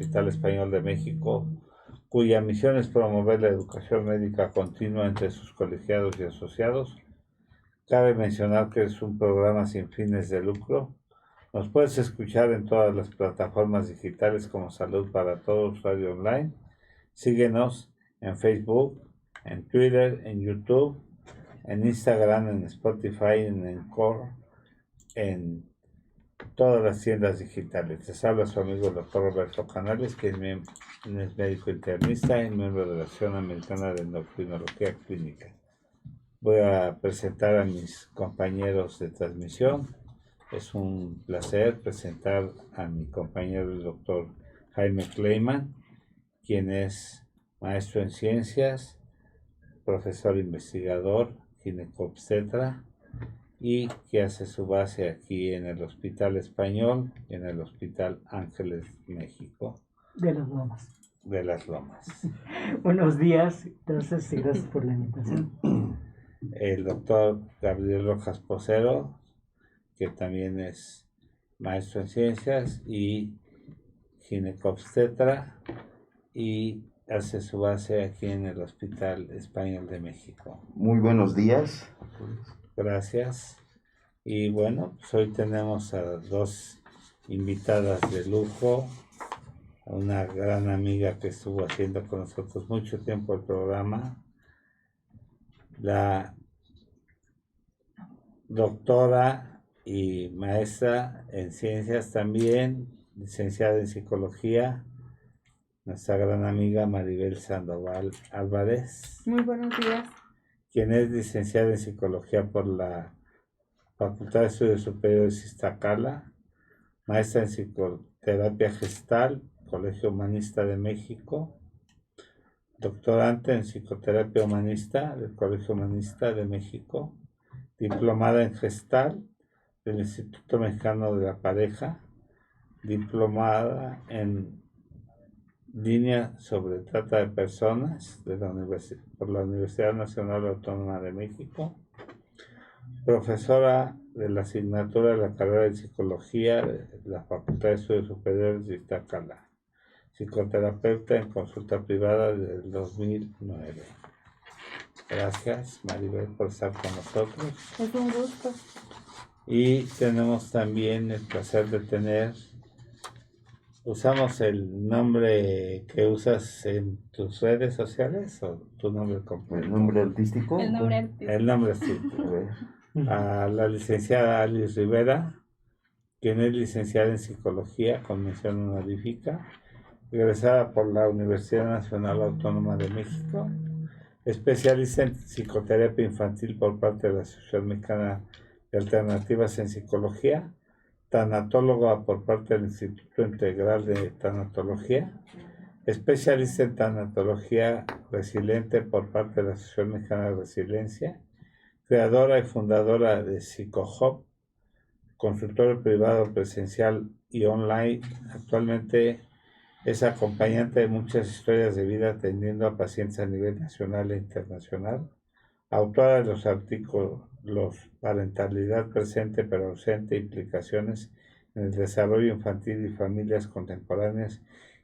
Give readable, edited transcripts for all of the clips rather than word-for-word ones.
Hospital Español de México, cuya misión es promover la educación médica continua entre sus colegiados y asociados. Cabe mencionar que es un programa sin fines de lucro. Nos puedes escuchar en todas las plataformas digitales como Salud para Todos Radio Online. Síguenos en Facebook, en Twitter, en YouTube, en Instagram, en Spotify, en Encore, en todas las tiendas digitales. Les habla su amigo el doctor Roberto Canales, que es médico internista y miembro de la Asociación Americana de Endocrinología Clínica. Voy a presentar a mis compañeros de transmisión. Es un placer presentar a mi compañero el doctor Jaime Kleiman, quien es maestro en ciencias, profesor investigador, ginecobstetra, y que hace su base aquí en el Hospital Español y en el Hospital Ángeles México. De las Lomas. De las Lomas. Buenos días, entonces, y gracias por la invitación. El doctor Gabriel Rojas Posero, que también es maestro en ciencias y ginecobstetra, y hace su base aquí en el Hospital Español de México. Muy buenos días. Gracias. Y bueno, pues hoy tenemos a dos invitadas de lujo, a una gran amiga que estuvo haciendo con nosotros mucho tiempo el programa, la doctora y maestra en ciencias también, licenciada en psicología, nuestra gran amiga Maribel Sandoval Álvarez. Muy buenos días. Quien es licenciada en psicología por la Facultad de Estudios Superiores Iztacala, maestra en psicoterapia gestal, Colegio Humanista de México, doctorante en psicoterapia humanista del Colegio Humanista de México, diplomada en gestal del Instituto Mexicano de la Pareja, diplomada en línea sobre trata de personas por la Universidad Nacional Autónoma de México, profesora de la asignatura de la carrera de Psicología de la Facultad de Estudios Superiores de Iztacala, psicoterapeuta en consulta privada desde el 2009. Gracias, Maribel, por estar con nosotros. Es un gusto. Y tenemos también el placer de tener, ¿usamos el nombre que usas en tus redes sociales o tu nombre completo? ¿El nombre artístico? El nombre artístico. El nombre artístico. A ver. A la licenciada Alice Rivera, quien es licenciada en Psicología con mención honorífica, egresada por la Universidad Nacional Autónoma de México, especialista en psicoterapia infantil por parte de la Asociación Mexicana de Alternativas en Psicología, tanatóloga por parte del Instituto Integral de Tanatología, especialista en tanatología resiliente por parte de la Asociación Mexicana de Resiliencia, creadora y fundadora de PsicoHub, consultorio privado presencial y online. Actualmente es acompañante de muchas historias de vida atendiendo a pacientes a nivel nacional e internacional, autora de los artículos Parentalidad presente pero ausente, implicaciones en el desarrollo infantil y familias contemporáneas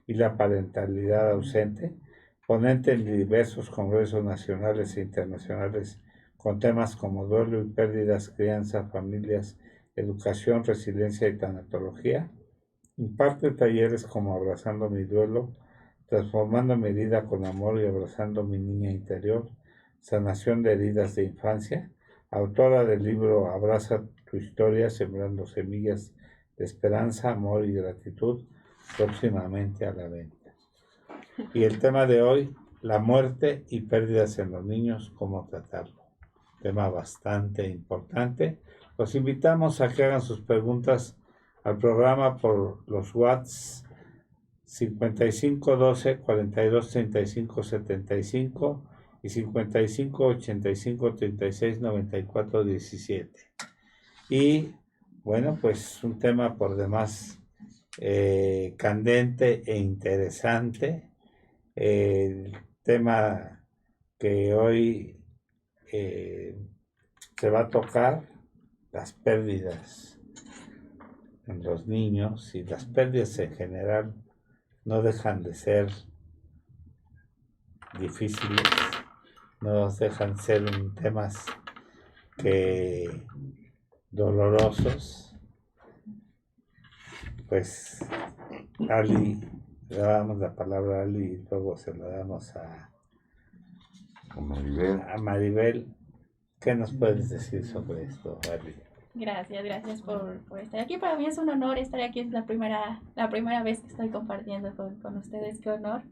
y la parentalidad ausente, ponente en diversos congresos nacionales e internacionales con temas como duelo y pérdidas, crianza, familias, educación, resiliencia y tanatología. Imparte talleres como Abrazando mi duelo, Transformando mi herida con amor y abrazando mi niña interior, Sanación de heridas de infancia, autora del libro Abraza tu historia, sembrando semillas de esperanza, amor y gratitud, próximamente a la venta. Y el tema de hoy, la muerte y pérdidas en los niños, cómo tratarlo. Tema bastante importante. Los invitamos a que hagan sus preguntas al programa por los WhatsApp 55 12 42 35 75 y 55 85 36 94 17. Y bueno, pues un tema por demás candente e interesante. El tema que hoy se va a tocar, las pérdidas en los niños y las pérdidas en general no dejan de ser difíciles, no dejan de ser temas que dolorosos. Pues Ali, le damos la palabra a Ali y luego se la damos a Maribel. ¿Qué nos puedes decir sobre esto, Ali? Gracias por estar aquí. Para mí es un honor estar aquí. Es la primera vez que estoy compartiendo con ustedes. Qué honor.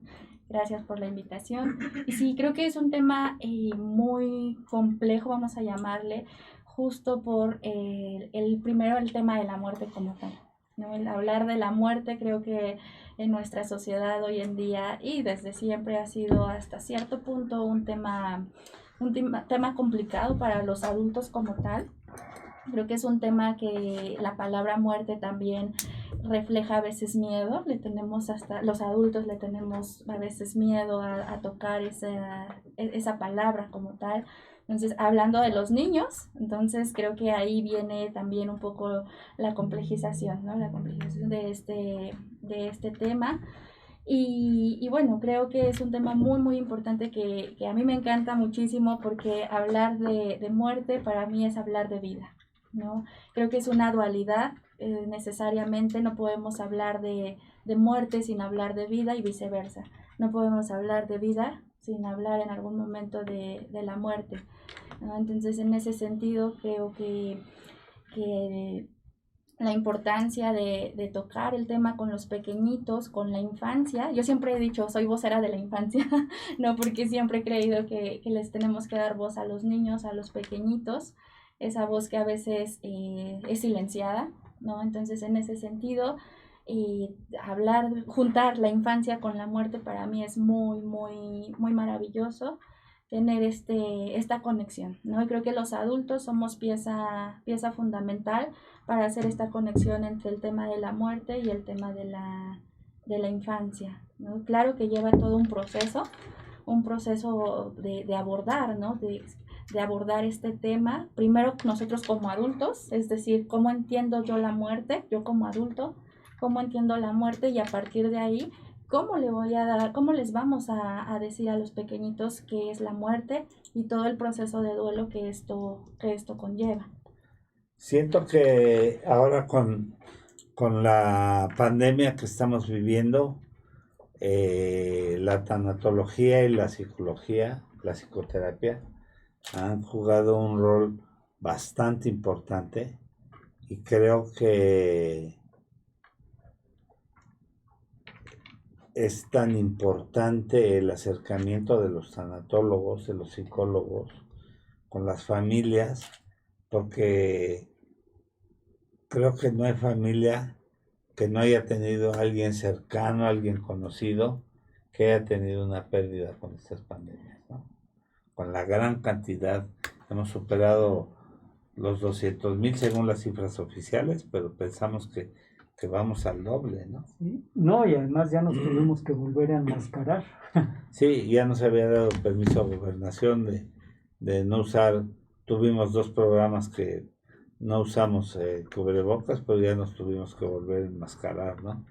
Gracias por la invitación. Y sí, creo que es un tema muy complejo, vamos a llamarle, justo por primero el tema de la muerte como tal, ¿no? El hablar de la muerte creo que en nuestra sociedad hoy en día y desde siempre ha sido hasta cierto punto un tema complicado para los adultos como tal. Creo que es un tema que la palabra muerte también refleja a veces miedo. Los adultos le tenemos a veces miedo a tocar esa palabra como tal. Entonces, hablando de los niños, entonces creo que ahí viene también un poco la complejización, ¿no? La complejización de este tema. Y bueno, creo que es un tema muy, muy importante que a mí me encanta muchísimo porque hablar de muerte para mí es hablar de vida, ¿no? Creo que es una dualidad, necesariamente no podemos hablar de muerte sin hablar de vida y viceversa. No podemos hablar de vida sin hablar en algún momento de la muerte, ¿no? Entonces, en ese sentido, creo que la importancia de tocar el tema con los pequeñitos, con la infancia. Yo siempre he dicho, soy vocera de la infancia, ¿no? Porque siempre he creído que les tenemos que dar voz a los niños, a los pequeñitos, esa voz que a veces es silenciada, ¿no? Entonces, en ese sentido, juntar la infancia con la muerte para mí es muy, muy, muy maravilloso tener esta conexión, ¿no? Y creo que los adultos somos pieza fundamental para hacer esta conexión entre el tema de la muerte y el tema de la infancia, ¿no? Claro que lleva todo un proceso de abordar, ¿no? De abordar este tema, primero nosotros como adultos, es decir, cómo entiendo yo la muerte, yo como adulto, cómo entiendo la muerte y a partir de ahí, cómo les vamos a decir a los pequeñitos qué es la muerte y todo el proceso de duelo que esto conlleva. Siento que ahora con la pandemia que estamos viviendo, la tanatología y la psicología, la psicoterapia, han jugado un rol bastante importante y creo que es tan importante el acercamiento de los tanatólogos, de los psicólogos, con las familias, porque creo que no hay familia que no haya tenido a alguien cercano, a alguien conocido, que haya tenido una pérdida con estas pandemias, ¿no? Con la gran cantidad, hemos superado los 200,000 según las cifras oficiales, pero pensamos que vamos al doble, ¿no? Sí. No, y además ya nos tuvimos que volver a enmascarar. Sí, ya nos había dado permiso a Gobernación de no usar. Tuvimos 2 programas que no usamos cubrebocas, pero ya nos tuvimos que volver a enmascarar, ¿no?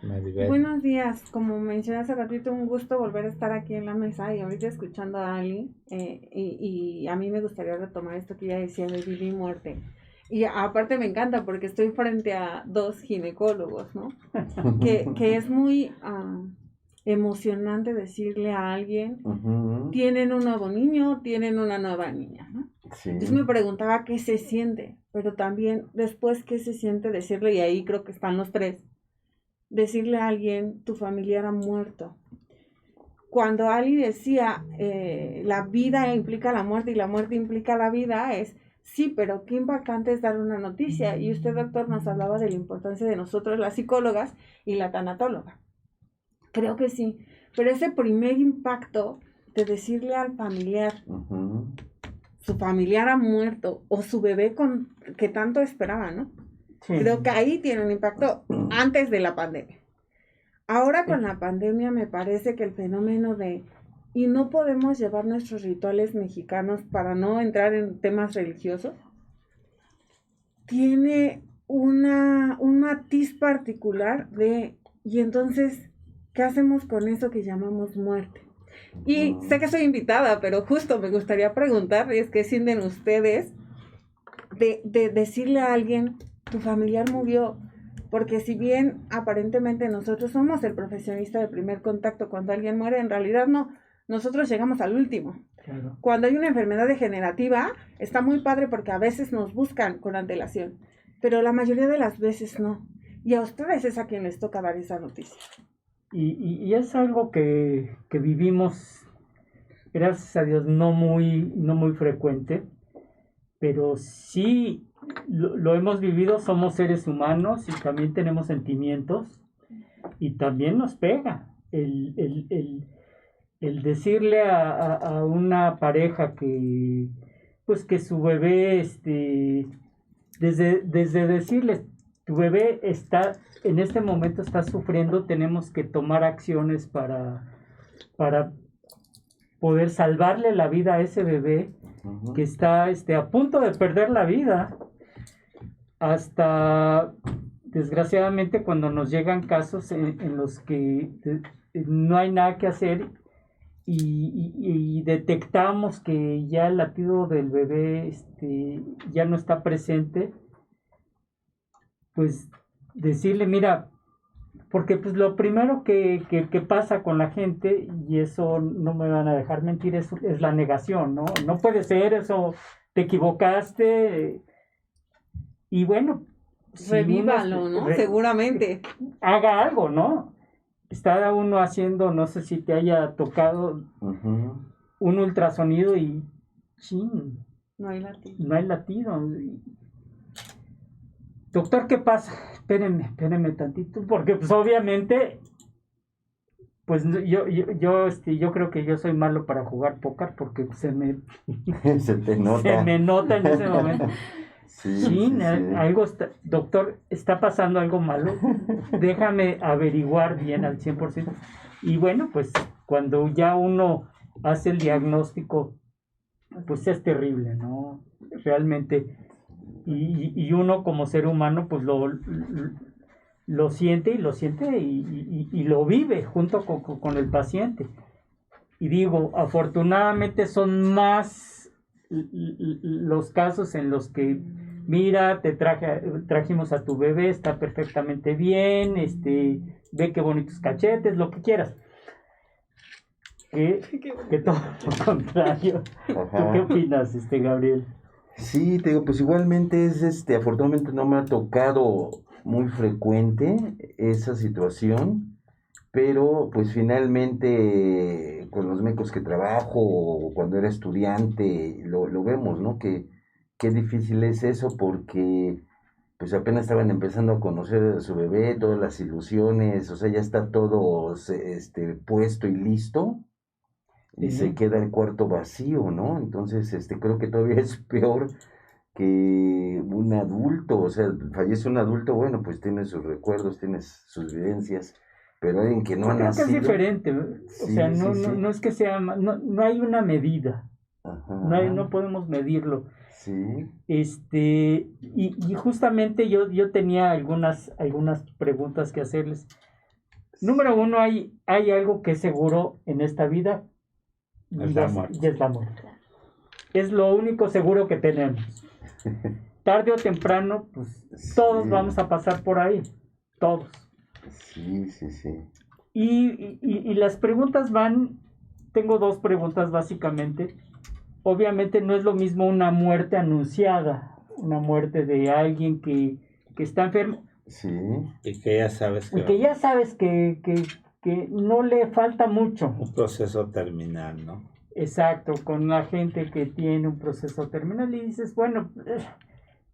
Maribel. Buenos días, como mencioné hace ratito, un gusto volver a estar aquí en la mesa y ahorita escuchando a Ali, y a mí me gustaría retomar esto que ella decía de vida y muerte. Y aparte me encanta porque estoy frente a 2 ginecólogos, ¿no? que es muy emocionante decirle a alguien, tienen un nuevo niño, tienen una nueva niña, ¿no? Sí. Entonces me preguntaba qué se siente, pero también después qué se siente decirle, y ahí creo que están los 3, decirle a alguien, tu familiar ha muerto. Cuando Ali decía, la vida implica la muerte y la muerte implica la vida, sí, pero qué impactante es dar una noticia. Y usted, doctor, nos hablaba de la importancia de nosotros, las psicólogas y la tanatóloga. Creo que sí, pero ese primer impacto de decirle al familiar, su familiar ha muerto, o su bebé que tanto esperaba, ¿no? Sí. Creo que ahí tiene un impacto antes de la pandemia. Ahora con la pandemia me parece que el fenómeno y no podemos llevar nuestros rituales mexicanos para no entrar en temas religiosos, tiene un matiz particular de Y entonces, ¿qué hacemos con eso que llamamos muerte? Y sé que soy invitada, pero justo me gustaría preguntar, es que sienten ustedes de decirle a alguien, tu familiar murió, porque si bien aparentemente nosotros somos el profesionista de primer contacto cuando alguien muere, en realidad no, nosotros llegamos al último. Claro. Cuando hay una enfermedad degenerativa, está muy padre porque a veces nos buscan con antelación, pero la mayoría de las veces no. Y a ustedes es a quien les toca dar esa noticia. Y es algo que vivimos, gracias a Dios, no muy frecuente, pero sí lo hemos vivido, somos seres humanos y también tenemos sentimientos y también nos pega el decirle a una pareja que pues que su bebé, desde decirle, tu bebé está, en este momento está sufriendo, tenemos que tomar acciones para poder salvarle la vida a ese bebé que está a punto de perder la vida. Hasta, desgraciadamente, cuando nos llegan casos en los que no hay nada que hacer y detectamos que ya el latido del bebé ya no está presente, pues decirle, mira, porque pues lo primero que pasa con la gente, y eso no me van a dejar mentir, es la negación, ¿no? No puede ser, eso, te equivocaste, y bueno, si Revívalo, ¿no? Seguramente. haga algo, ¿no? Está uno haciendo, no sé si te haya tocado un ultrasonido y chin, No hay latido. no hay latido. Doctor, ¿qué pasa? Espérenme tantito, porque pues obviamente, pues yo creo que yo soy malo para jugar póker porque se me nota en ese momento. Sí, algo doctor, está pasando algo malo, déjame averiguar bien al 100%. Y bueno, pues cuando ya uno hace el diagnóstico, pues es terrible, ¿no? Realmente. Y uno como ser humano pues lo siente y lo vive junto con el paciente. Y digo, afortunadamente son más los casos en los que, mira, trajimos a tu bebé, está perfectamente bien, ve qué bonitos cachetes, lo que quieras. Que todo lo contrario. Ajá. ¿Tú qué opinas, Gabriel? Sí, te digo, pues igualmente afortunadamente no me ha tocado muy frecuente esa situación, pero pues finalmente con los médicos que trabajo o cuando era estudiante lo vemos, ¿no? Que qué difícil es eso porque pues apenas estaban empezando a conocer a su bebé, todas las ilusiones, o sea, ya está todo puesto y listo. Y se queda el cuarto vacío, ¿no? Entonces, creo que todavía es peor que un adulto, o sea, fallece un adulto, bueno, pues tiene sus recuerdos, tiene sus vivencias, pero alguien que no ha nacido... Creo que es diferente, o sea, no es que sea, no hay una medida, ajá, no podemos medirlo. Sí. Y justamente yo tenía algunas preguntas que hacerles. Número uno, hay algo que es seguro en esta vida, y es la muerte. Es lo único seguro que tenemos. Tarde o temprano, pues todos vamos a pasar por ahí. Todos. Sí. Y las preguntas tengo dos preguntas básicamente. Obviamente no es lo mismo una muerte anunciada, una muerte de alguien que está enfermo. Sí. Y que ya sabes que no le falta mucho. Un proceso terminal, ¿no? Exacto, con la gente que tiene un proceso terminal y dices, bueno,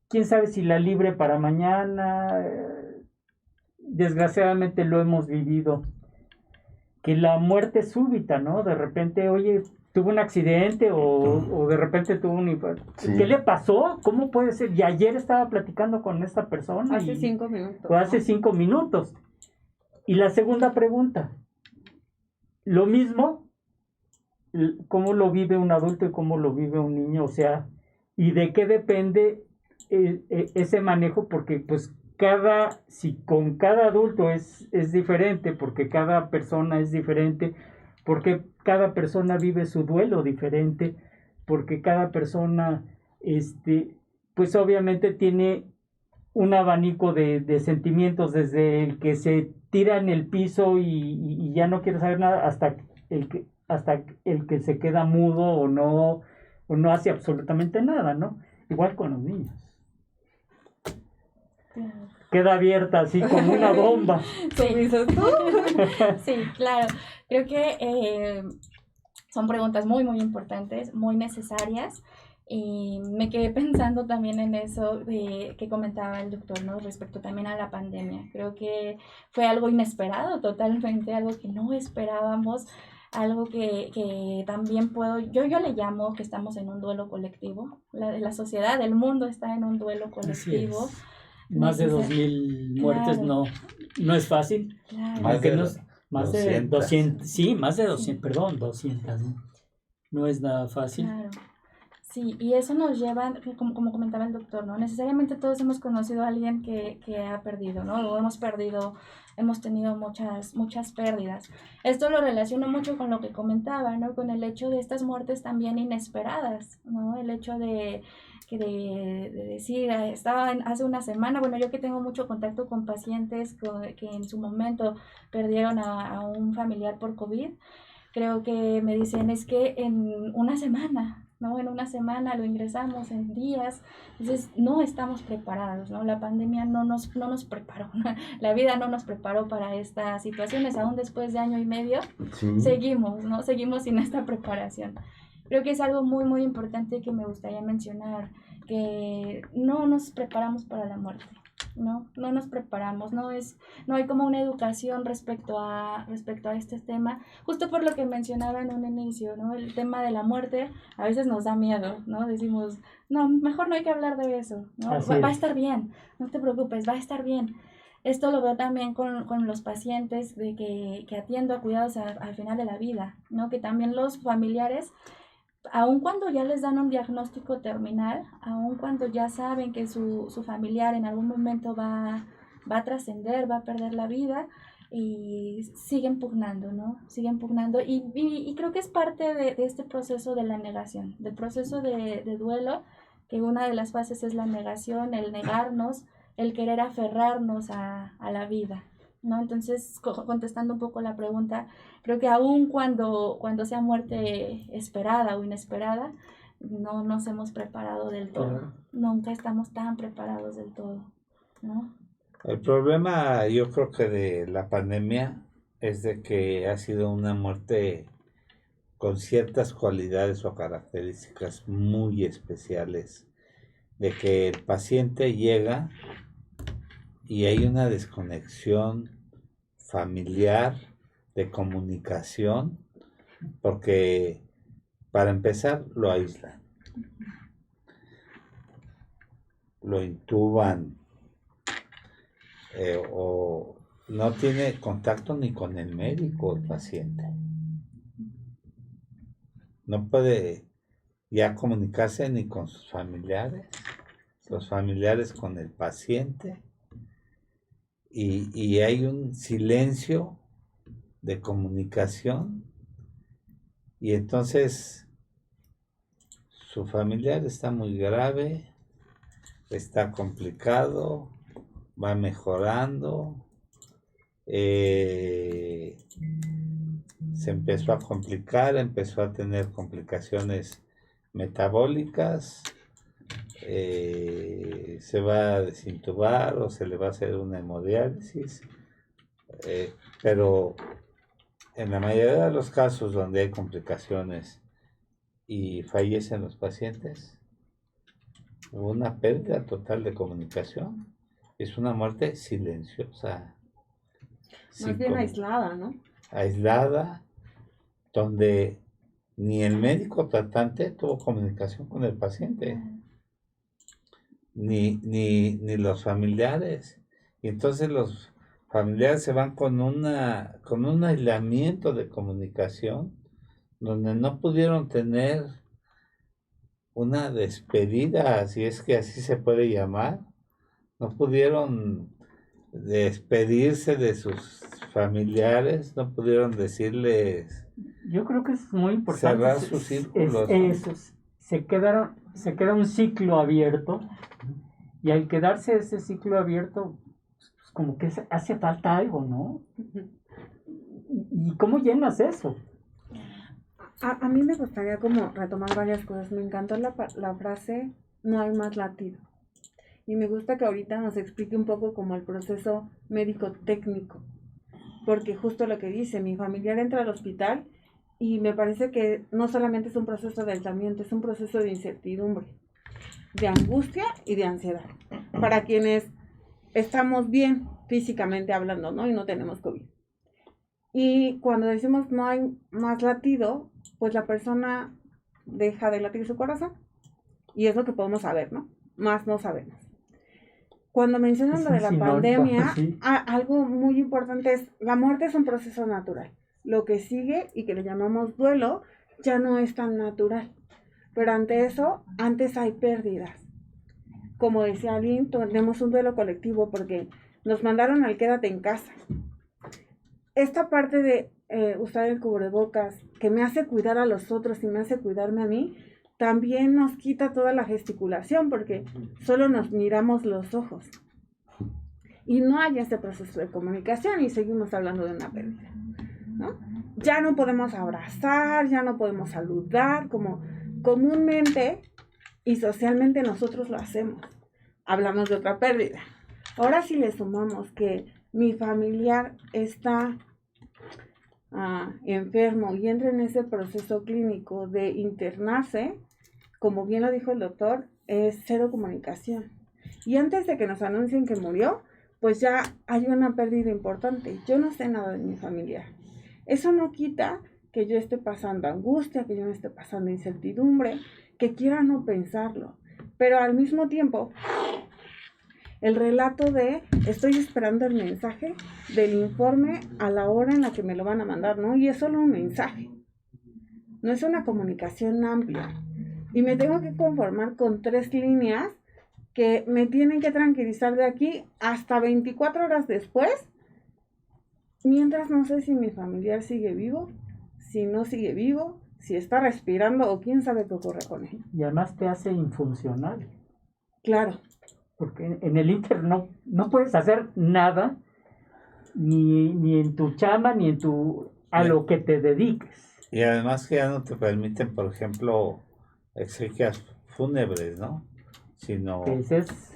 quién sabe si la libre para mañana. Desgraciadamente lo hemos vivido. Que la muerte es súbita, ¿no? De repente, oye, tuvo un accidente o de repente tuvo un infarto. Sí. ¿Qué le pasó? ¿Cómo puede ser? Y ayer estaba platicando con esta persona. Hace 5 minutos. O hace 5 minutos. Y la segunda pregunta. Lo mismo, ¿cómo lo vive un adulto y cómo lo vive un niño? O sea, ¿y de qué depende ese manejo? Porque, pues, si con cada adulto es diferente, porque cada persona es diferente, porque cada persona vive su duelo diferente, porque cada persona, pues obviamente tiene un abanico de sentimientos, desde el que se tira en el piso y ya no quiere saber nada, hasta el que se queda mudo o no hace absolutamente nada, ¿no? Igual con los niños. Queda abierta así como una bomba. Sí. Sí, claro. Creo que son preguntas muy, muy importantes, muy necesarias. Y me quedé pensando también en eso que comentaba el doctor, ¿no? Respecto también a la pandemia. Creo que fue algo inesperado totalmente, algo que no esperábamos, algo que también yo le llamo que estamos en un duelo colectivo. La sociedad, el mundo está en un duelo colectivo. Así es. Más de 2,000 muertes, claro. No es fácil. Claro. Más de 200, sí, más de 200, perdón, 200, no es nada fácil. Claro. Sí, y eso nos lleva, como comentaba el doctor, ¿no? Necesariamente todos hemos conocido a alguien que ha perdido, ¿no? O hemos tenido muchas pérdidas. Esto lo relaciono mucho con lo que comentaba, ¿no? Con el hecho de estas muertes también inesperadas, ¿no? El hecho de decir, estaba hace una semana, bueno, yo que tengo mucho contacto con pacientes que en su momento perdieron a un familiar por COVID, creo que me dicen, es que en una semana, ¿no? En una semana lo ingresamos, en días. Entonces, no estamos preparados, ¿no? La pandemia no nos preparó, la vida no nos preparó para estas situaciones. Aún después de año y medio, Sí. seguimos, ¿no? Seguimos sin esta preparación. Creo que es algo muy, muy importante que me gustaría mencionar, que no nos preparamos para la muerte. No nos preparamos, no hay como una educación respecto a este tema, justo por lo que mencionaba en un inicio, ¿no? El tema de la muerte a veces nos da miedo, ¿no? Decimos, no, mejor no hay que hablar de eso, ¿no? Va a estar bien, no te preocupes, va a estar bien. Esto lo veo también con los pacientes de que atiendo a cuidados al final de la vida, ¿no? Que también los familiares, aun cuando ya les dan un diagnóstico terminal, aun cuando ya saben que su familiar en algún momento va a trascender, va a perder la vida, y siguen pugnando, ¿no? Siguen pugnando. Y creo que es parte de este proceso de la negación, del proceso de duelo, que una de las fases es la negación, el negarnos, el querer aferrarnos a la vida, ¿no? Entonces, contestando un poco la pregunta, creo que aún cuando sea muerte esperada o inesperada, no nos hemos preparado del todo. Nunca estamos tan preparados del todo, ¿no? El problema, yo creo que de la pandemia es de que ha sido una muerte con ciertas cualidades o características muy especiales, de que el paciente llega y hay una desconexión familiar, de comunicación, porque para empezar lo aíslan, lo intuban, o no tiene contacto ni con el médico el paciente. No puede ya comunicarse ni con sus familiares, los familiares con el paciente, y hay un silencio de comunicación, y entonces su familiar está muy grave, está complicado, va mejorando, se empezó a complicar, empezó a tener complicaciones metabólicas, se va a desintubar o se le va a hacer una hemodiálisis, pero en la mayoría de los casos donde hay complicaciones y fallecen los pacientes, hubo una pérdida total de comunicación. Es una muerte silenciosa. Más bien aislada, ¿no? Aislada, donde ni el médico tratante tuvo comunicación con el paciente, ni los familiares. Y entonces los familiares se van con un aislamiento de comunicación, donde no pudieron tener una despedida, si es que así se puede llamar, no pudieron despedirse de sus familiares, no pudieron decirles, Yo creo que es muy importante cerrar sus círculos, ¿no? eso, se queda un ciclo abierto, y al quedarse ese ciclo abierto, pues como que hace falta algo, ¿no? ¿Y cómo llenas eso? A mí me gustaría como retomar varias cosas. Me encantó la frase, no hay más latido. Y me gusta que ahorita nos explique un poco como el proceso médico técnico. Porque justo lo que dice, mi familiar entra al hospital y me parece que no solamente es un proceso de aislamiento, es un proceso de incertidumbre, de angustia y de ansiedad. Para quienes estamos bien físicamente hablando, ¿no? Y no tenemos COVID. Y cuando decimos no hay más latido, pues la persona deja de latir su corazón. Y es lo que podemos saber, ¿no? Más no sabemos. Cuando mencionan lo de la pandemia, sí, algo muy importante es, la muerte es un proceso natural. Lo que sigue y que le llamamos duelo, ya no es tan natural. Pero ante eso, antes hay pérdidas. Como decía Aline, tenemos un duelo colectivo porque nos mandaron al quédate en casa. Esta parte de usar el cubrebocas, que me hace cuidar a los otros y me hace cuidarme a mí, también nos quita toda la gesticulación porque solo nos miramos los ojos. Y no hay este proceso de comunicación y seguimos hablando de una pérdida, ¿no? Ya no podemos abrazar, ya no podemos saludar, como comúnmente y socialmente nosotros lo hacemos. Hablamos de otra pérdida. Ahora si le sumamos que mi familiar está enfermo y entra en ese proceso clínico de internarse, como bien lo dijo el doctor, es cero comunicación. Y antes de que nos anuncien que murió, pues ya hay una pérdida importante. Yo no sé nada de mi familiar. Eso no quita que yo esté pasando angustia, que yo me esté pasando incertidumbre, que quiera no pensarlo. Pero al mismo tiempo, el relato de estoy esperando el mensaje del informe a la hora en la que me lo van a mandar, ¿no? Y es solo un mensaje. No es una comunicación amplia. Y me tengo que conformar con 3 líneas que me tienen que tranquilizar de aquí hasta 24 horas después, mientras no sé si mi familiar sigue vivo, si no sigue vivo, si está respirando o quién sabe qué ocurre con él. Y además te hace infuncional. Claro. Porque en el Inter no puedes hacer nada, ni en tu chamba, ni en a lo que te dediques. Y además que ya no te permiten, por ejemplo, exequias fúnebres, ¿no? Sino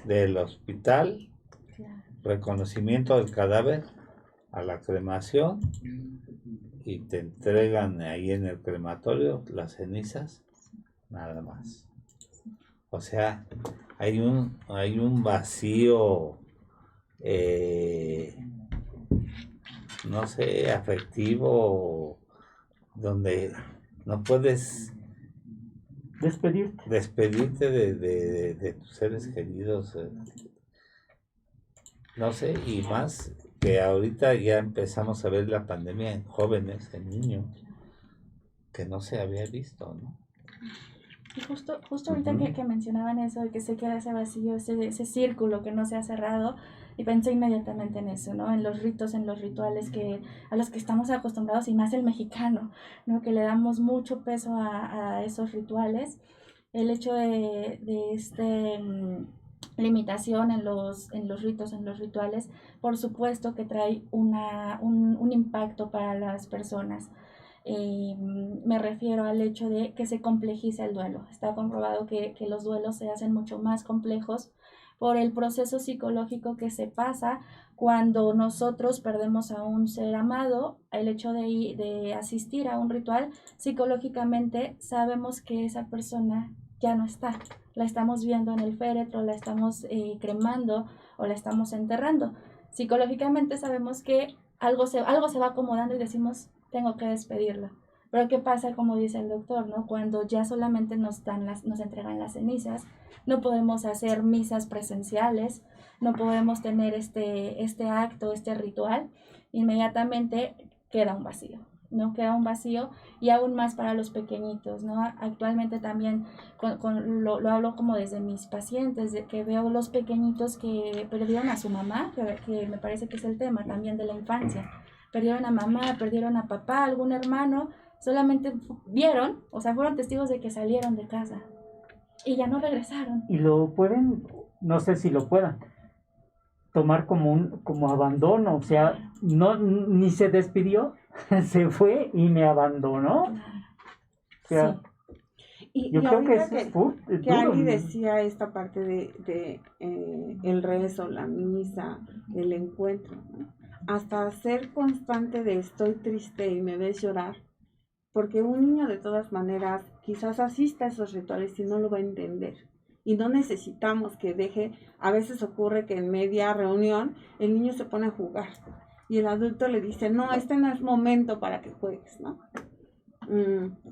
del hospital, reconocimiento del cadáver, a la cremación, y te entregan ahí en el crematorio las cenizas, nada más. O sea, hay un vacío, no sé, afectivo, donde no puedes despedirte de tus seres queridos, no sé, y más que ahorita ya empezamos a ver la pandemia en jóvenes, en niños, que no se había visto, ¿no? Y justo ahorita que mencionaban eso, de que se queda ese vacío, ese círculo que no se ha cerrado, y pensé inmediatamente en eso, ¿no? En los ritos, en los rituales a los que estamos acostumbrados, y más el mexicano, ¿no? Que le damos mucho peso a esos rituales. El hecho de limitación en los ritos, en los rituales, por supuesto que trae un impacto para las personas. Me refiero al hecho de que se complejiza el duelo. Está comprobado que los duelos se hacen mucho más complejos por el proceso psicológico que se pasa cuando nosotros perdemos a un ser amado. El hecho de asistir a un ritual, psicológicamente sabemos que esa persona ya no está. La estamos viendo en el féretro, la estamos cremando o la estamos enterrando. Psicológicamente sabemos que algo se va acomodando y decimos, tengo que despedirla. Pero ¿qué pasa, como dice el doctor, ¿no? Cuando ya solamente nos entregan las cenizas, no podemos hacer misas presenciales, no podemos tener este acto, este ritual, inmediatamente queda un vacío. ¿no? Queda un vacío, y aún más para los pequeñitos, ¿no? Actualmente también lo hablo como desde mis pacientes, de que veo los pequeñitos que perdieron a su mamá, que me parece que es el tema también de la infancia. Perdieron a mamá, perdieron a papá, algún hermano, solamente vieron, o sea, fueron testigos de que salieron de casa y ya no regresaron. Y lo pueden, no sé si lo puedan tomar como abandono, o sea, no ni se despidió, se fue y me abandonó. O sea, Y yo creo que ahorita eso es que Ali decía esta parte de el rezo, la misa, el encuentro, ¿no? Hasta ser constante de estoy triste y me ves llorar, porque un niño de todas maneras quizás asista a esos rituales y no lo va a entender. Y no necesitamos que deje, a veces ocurre que en media reunión el niño se pone a jugar y el adulto le dice, no, este no es momento para que juegues, ¿no?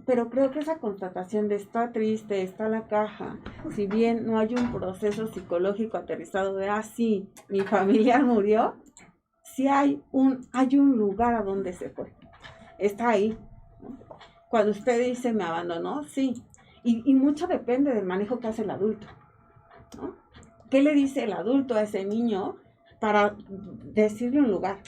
Pero creo que esa constatación de está triste, está la caja, si bien no hay un proceso psicológico aterrizado de, sí, mi familiar murió, sí hay un lugar a donde se fue, está ahí, ¿no? Cuando usted dice me abandonó, sí, y mucho depende del manejo que hace el adulto, ¿no? ¿Qué le dice el adulto a ese niño para decirle un lugar?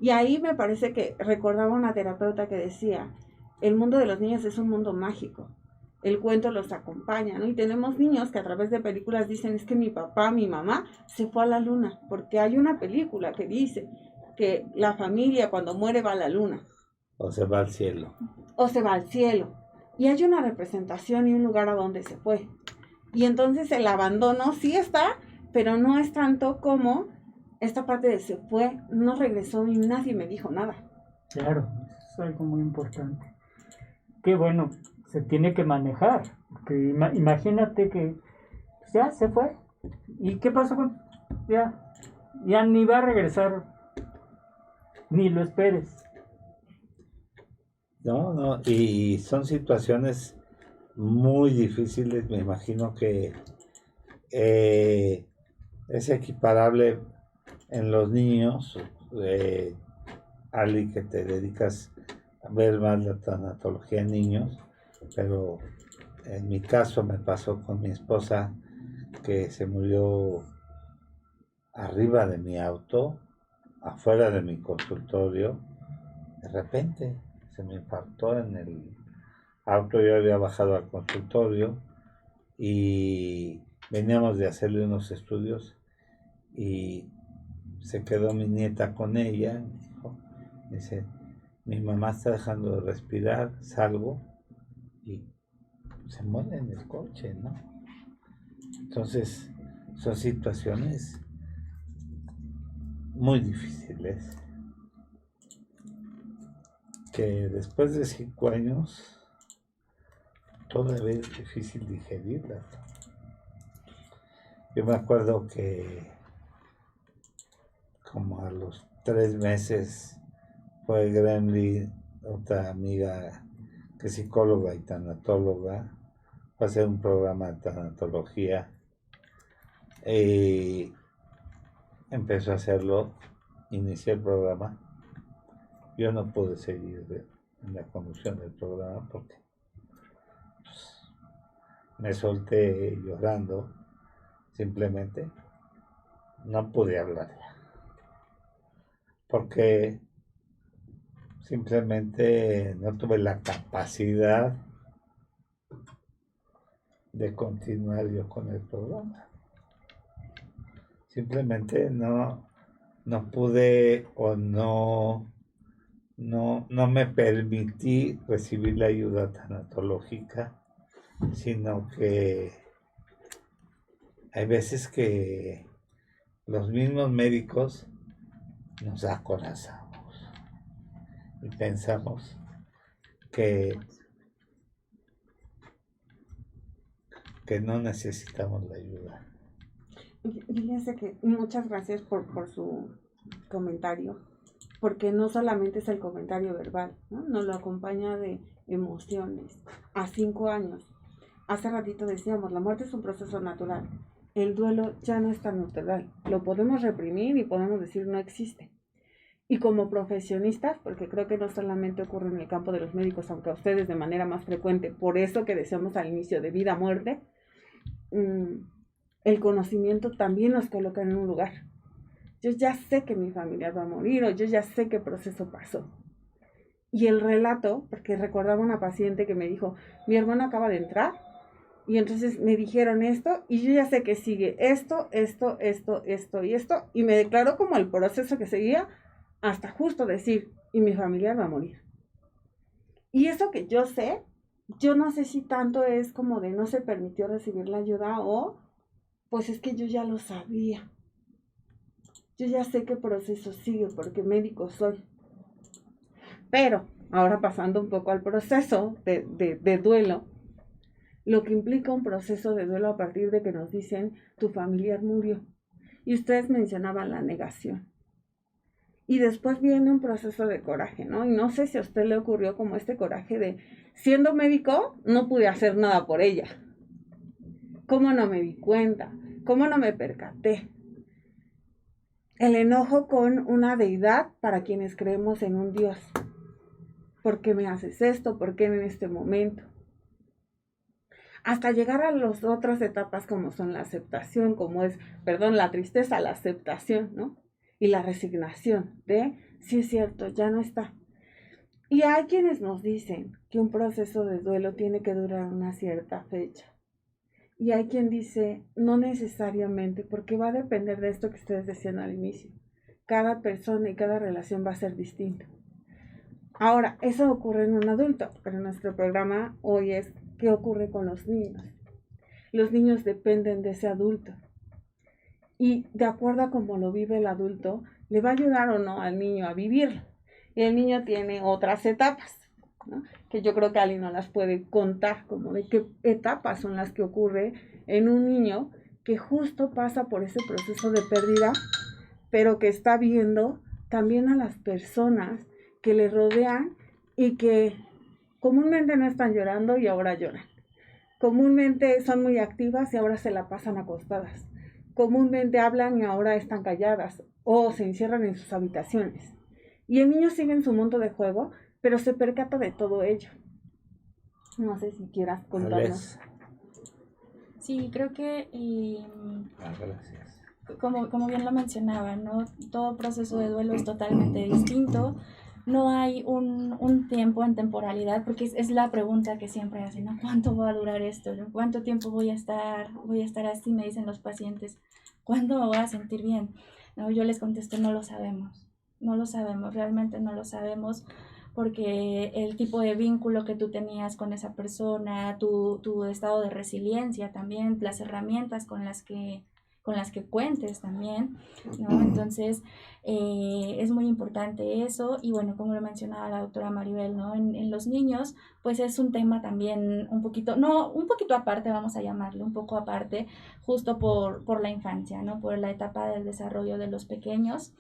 Y ahí me parece que recordaba una terapeuta que decía, el mundo de los niños es un mundo mágico, el cuento los acompaña, ¿no? Y tenemos niños que a través de películas dicen, es que mi papá, mi mamá se fue a la luna, porque hay una película que dice que la familia cuando muere va a la luna. O se va al cielo. O se va al cielo. Y hay una representación y un lugar a donde se fue. Y entonces el abandono sí está, pero no es tanto como esta parte de se fue, no regresó y nadie me dijo nada. Claro, eso es algo muy importante. Que bueno, se tiene que manejar. Que imagínate que pues, ya se fue. ¿Y qué pasó con? Ya ni va a regresar, ni lo esperes. No, y son situaciones muy difíciles. Me imagino que es equiparable en los niños, Ali, que te dedicas a ver más la tanatología en niños, pero en mi caso me pasó con mi esposa, que se murió arriba de mi auto, afuera de mi consultorio. De repente se me infartó en el auto. Yo había bajado al consultorio y veníamos de hacerle unos estudios y se quedó mi nieta con ella. Me dice, mi mamá está dejando de respirar, salgo y se muere en el coche, ¿no? Entonces son situaciones muy difíciles que después de 5 años todavía es difícil digerirlas. Yo me acuerdo que como a los 3 meses fue Gremlin, otra amiga que es psicóloga y tanatóloga, fue a hacer un programa de tanatología y empezó a hacerlo, inicié el programa. Yo no pude seguir en la conducción del programa porque pues, me solté llorando, simplemente no pude hablar porque simplemente no tuve la capacidad de continuar yo con el programa. Simplemente no pude o no me permití recibir la ayuda tanatológica, sino que hay veces que los mismos médicos nos acorazamos y pensamos que no necesitamos la ayuda. Fíjense que muchas gracias por su comentario, porque no solamente es el comentario verbal, ¿no? Nos lo acompaña de emociones. A 5 años, hace ratito decíamos, la muerte es un proceso natural. El duelo ya no es tan natural. Lo podemos reprimir y podemos decir no existe. y como profesionistas, porque creo que no solamente ocurre en el campo de los médicos, aunque a ustedes de manera más frecuente, por eso que decíamos al inicio de vida, muerte, el conocimiento también nos coloca en un lugar. Yo ya sé que mi familia va a morir, o yo ya sé qué proceso pasó. Y el relato, porque recordaba una paciente que me dijo, mi hermano acaba de entrar, y entonces me dijeron esto, y yo ya sé que sigue esto, y esto, y me declaró como el proceso que seguía, hasta justo decir, y mi familiar va a morir. Y eso que yo sé, yo no sé si tanto es como de no se permitió recibir la ayuda o, pues es que yo ya lo sabía. Yo ya sé qué proceso sigue porque médico soy. Pero, ahora pasando un poco al proceso de duelo, lo que implica un proceso de duelo a partir de que nos dicen, tu familiar murió. Y ustedes mencionaban la negación. Y después viene un proceso de coraje, ¿no? Y no sé si a usted le ocurrió como este coraje de, siendo médico, no pude hacer nada por ella. ¿Cómo no me di cuenta? ¿Cómo no me percaté? El enojo con una deidad para quienes creemos en un Dios. ¿Por qué me haces esto? ¿Por qué en este momento? Hasta llegar a las otras etapas como son la aceptación, la tristeza, la aceptación, ¿no? Y la resignación de, sí es cierto, ya no está. Y hay quienes nos dicen que un proceso de duelo tiene que durar una cierta fecha. Y hay quien dice, no necesariamente, porque va a depender de esto que ustedes decían al inicio. Cada persona y cada relación va a ser distinta. Ahora, eso ocurre en un adulto, pero nuestro programa hoy es, ¿qué ocurre con los niños? Los niños dependen de ese adulto. Y de acuerdo a cómo lo vive el adulto, le va a ayudar o no al niño a vivirlo. Y el niño tiene otras etapas, ¿no? Que yo creo que Ali no las puede contar, como de qué etapas son las que ocurre en un niño que justo pasa por ese proceso de pérdida, pero que está viendo también a las personas que le rodean y que comúnmente no están llorando y ahora lloran. Comúnmente son muy activas y ahora se la pasan acostadas. Comúnmente hablan y ahora están calladas o se encierran en sus habitaciones. Y el niño sigue en su mundo de juego, pero se percata de todo ello. No sé si quieras contarnos. Sí, creo que Gracias. como bien lo mencionaba, ¿no? Todo proceso de duelo es totalmente distinto. No hay un tiempo en temporalidad, porque es la pregunta que siempre hacen, ¿no? ¿Cuánto va a durar esto? ¿No? ¿Cuánto tiempo voy a estar así? Me dicen los pacientes. ¿Cuándo me voy a sentir bien? No, yo les contesto, no lo sabemos. No lo sabemos, realmente no lo sabemos, porque el tipo de vínculo que tú tenías con esa persona, tu estado de resiliencia también, las herramientas con las que cuentes también, ¿no? Entonces, es muy importante eso. Y bueno, como lo mencionaba la doctora Maribel, ¿no? En los niños, pues es un tema también un poquito aparte, vamos a llamarlo, un poco aparte, justo por la infancia, ¿no? Por la etapa del desarrollo de los pequeños.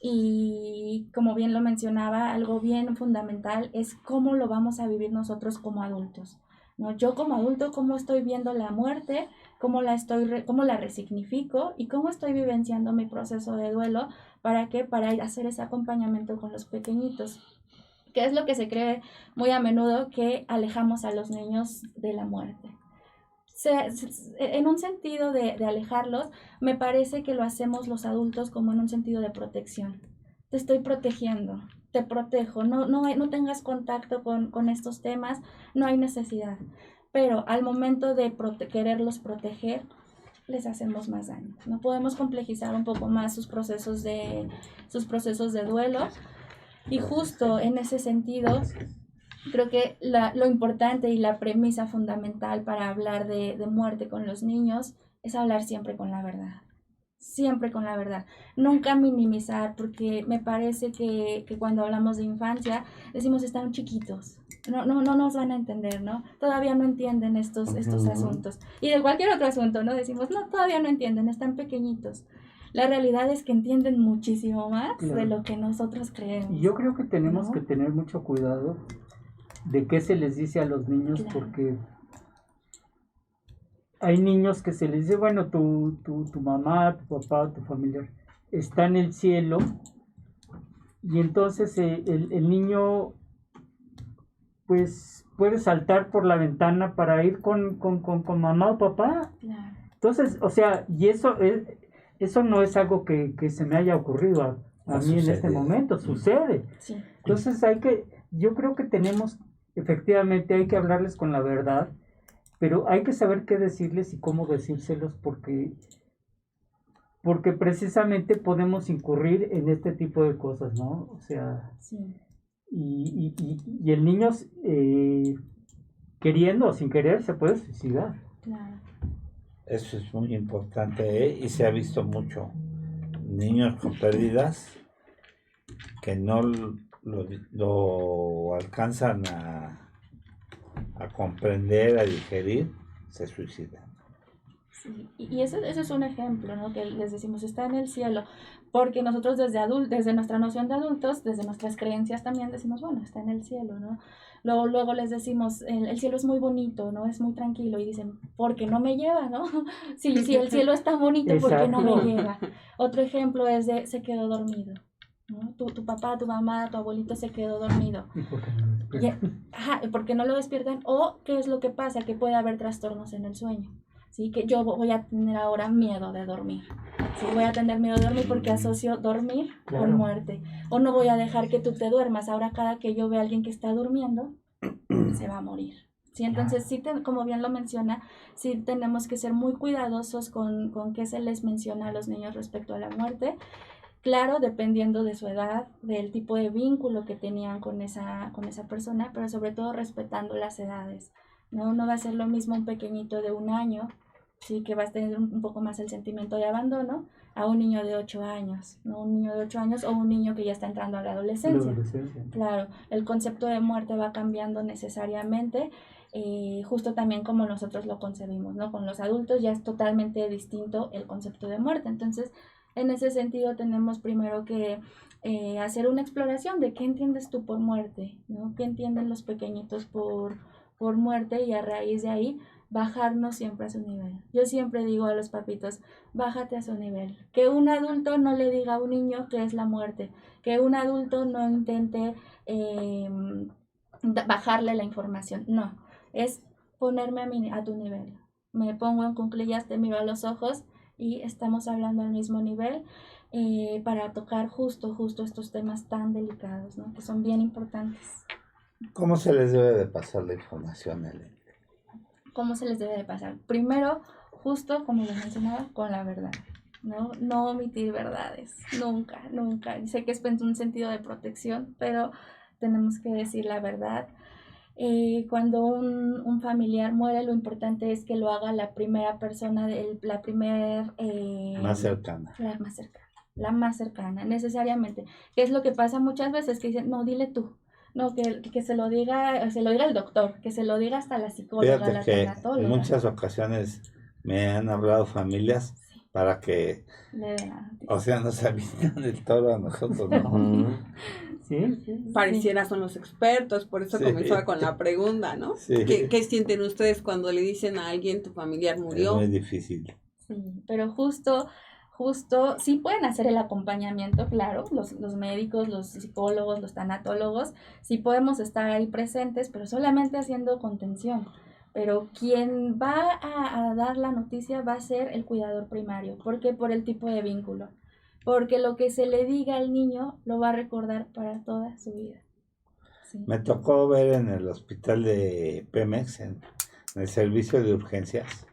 Y como bien lo mencionaba, algo bien fundamental es cómo lo vamos a vivir nosotros como adultos, ¿no? Yo como adulto, cómo estoy viendo la muerte, cómo la resignifico y cómo estoy vivenciando mi proceso de duelo. Para hacer ese acompañamiento con los pequeñitos, que es lo que se cree muy a menudo, que alejamos a los niños de la muerte. En un sentido de alejarlos, me parece que lo hacemos los adultos como en un sentido de protección. Te estoy protegiendo, te protejo, no tengas contacto con estos temas, no hay necesidad. Pero al momento de quererlos proteger, les hacemos más daño. No podemos complejizar un poco más sus procesos de duelo. Y justo en ese sentido, creo que lo importante y la premisa fundamental para hablar de muerte con los niños es hablar siempre con la verdad. Siempre con la verdad. Nunca minimizar, porque me parece que cuando hablamos de infancia decimos están chiquitos. No nos van a entender, ¿no? Todavía no entienden estos asuntos. Y de cualquier otro asunto, ¿no? Decimos, no, todavía no entienden, están pequeñitos. La realidad es que entienden muchísimo más de lo que nosotros creemos. Y yo creo que tenemos que tener mucho cuidado de qué se les dice a los niños, porque hay niños que se les dice, bueno, tu mamá, tu papá, tu familiar está en el cielo y entonces el niño pues puede saltar por la ventana para ir con mamá o papá. Claro. Entonces, o sea, y eso no es algo que se me haya ocurrido a mí en este momento, sucede. Sí. Entonces yo creo que efectivamente hay que hablarles con la verdad, pero hay que saber qué decirles y cómo decírselos porque precisamente podemos incurrir en este tipo de cosas, ¿no? O sea, Sí. y el niño queriendo o sin querer se puede suicidar. Claro. Eso es muy importante, ¿eh? Y se ha visto mucho. Niños con pérdidas que no lo alcanzan a comprender, a digerir, se suicidan. Sí, y eso es un ejemplo, ¿no? Que les decimos, está en el cielo, porque nosotros desde nuestra noción de adultos, desde nuestras creencias también decimos, bueno, está en el cielo, ¿no? Luego les decimos, el cielo es muy bonito, ¿no? Es muy tranquilo, y dicen, ¿por qué no me lleva, no? Si el cielo es tan bonito, ¿por qué no me lleva? Otro ejemplo es se quedó dormido, ¿no? Tu papá, tu mamá, tu abuelito se quedó dormido. ¿Y por qué no lo despiertan? Porque no lo despiertan, o ¿qué es lo que pasa? Que puede haber trastornos en el sueño. ¿Sí? Que yo voy a tener ahora miedo de dormir. ¿Sí? Voy a tener miedo de dormir porque asocio dormir con muerte. O no voy a dejar que tú te duermas. Ahora cada que yo vea a alguien que está durmiendo, se va a morir. ¿Sí? Entonces, sí, como bien lo menciona, sí tenemos que ser muy cuidadosos con qué se les menciona a los niños respecto a la muerte. Claro, dependiendo de su edad, del tipo de vínculo que tenían con esa persona, pero sobre todo respetando las edades. No va a ser lo mismo un pequeñito de 1 año, sí, que va a tener un poco más el sentimiento de abandono, a un niño de 8 años, ¿no? Un niño de 8 años o un niño que ya está entrando a la adolescencia. Claro, el concepto de muerte va cambiando necesariamente, justo también como nosotros lo concebimos, ¿no? Con los adultos ya es totalmente distinto el concepto de muerte. Entonces, en ese sentido tenemos primero que hacer una exploración de qué entiendes tú por muerte, ¿no? ¿Qué entienden los pequeñitos por muerte? Y a raíz de ahí bajarnos siempre a su nivel. Yo siempre digo a los papitos, bájate a su nivel. Que un adulto no le diga a un niño qué es la muerte, que un adulto no intente bajarle la información, no, es ponerme a tu nivel. Me pongo en cuclillas, te miro a los ojos y estamos hablando al mismo nivel para tocar justo estos temas tan delicados, ¿no? Que son bien importantes. ¿Cómo se les debe de pasar la información, Elena? ¿Cómo se les debe de pasar? Primero, justo como lo mencionaba, con la verdad, ¿no? No omitir verdades, nunca. Sé que es un sentido de protección, pero tenemos que decir la verdad. Cuando un familiar muere, lo importante es que lo haga la primera persona, Más cercana. La más cercana, necesariamente. ¿Qué es lo que pasa muchas veces? Que dicen, no, dile tú. No, que se lo diga el doctor, que se lo diga hasta la psicóloga, Fíjate la que tanatóloga. en muchas ocasiones me han hablado familias para que, o sea, nos avisan del toro a nosotros, ¿no? Sí. Pareciera son los expertos, por eso comenzaba con la pregunta, ¿no? Sí. ¿Qué sienten ustedes cuando le dicen a alguien tu familiar murió? Es muy difícil. Sí, pero justo sí pueden hacer el acompañamiento, claro, los médicos, los psicólogos, los tanatólogos, sí podemos estar ahí presentes, pero solamente haciendo contención. Pero quien va a dar la noticia va a ser el cuidador primario. ¿Por qué? Por el tipo de vínculo. Porque lo que se le diga al niño lo va a recordar para toda su vida. Sí. Me tocó ver en el hospital de Pemex, en el servicio de urgencias,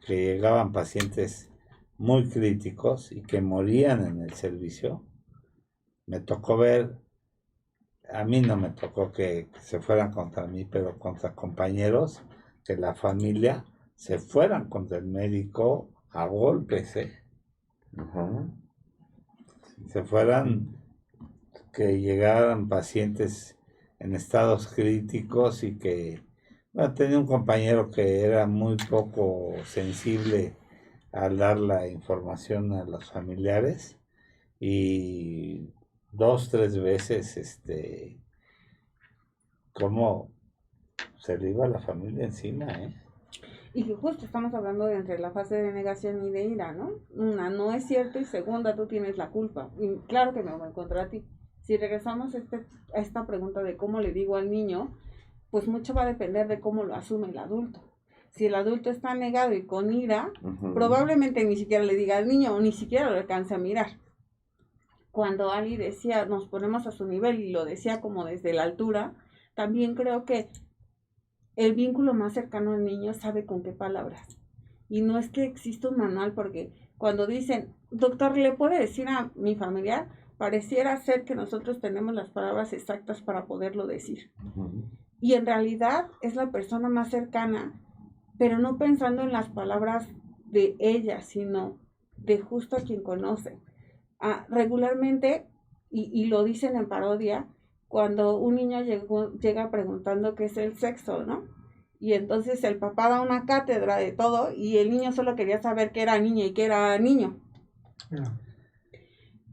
que llegaban pacientes muy críticos y que morían en el servicio. Me tocó ver, a mí no me tocó que se fueran contra mí, pero contra compañeros, que la familia se fueran contra el médico a golpes, se fueran, que llegaran pacientes en estados críticos y que, bueno, tenía un compañero que era muy poco sensible al dar la información a los familiares y 2, 3 veces como se le iba a la familia encima, Y que justo estamos hablando de entre la fase de negación y de ira, ¿no? Una, no es cierto, y segunda, tú tienes la culpa. Y claro que me voy contra ti. Si regresamos a esta pregunta de cómo le digo al niño, pues mucho va a depender de cómo lo asume el adulto. Si el adulto está negado y con ira, probablemente ni siquiera le diga al niño o ni siquiera lo alcance a mirar. Cuando Ali decía, nos ponemos a su nivel y lo decía como desde la altura, también creo que el vínculo más cercano al niño sabe con qué palabras. Y no es que exista un manual, porque cuando dicen, doctor, ¿le puede decir a mi familiar? Pareciera ser que nosotros tenemos las palabras exactas para poderlo decir. Y en realidad es la persona más cercana, pero no pensando en las palabras de ella, sino de justo a quien conoce. Regularmente, y lo dicen en parodia, cuando un niño llega preguntando qué es el sexo, ¿no? Y entonces el papá da una cátedra de todo y el niño solo quería saber qué era niña y qué era niño.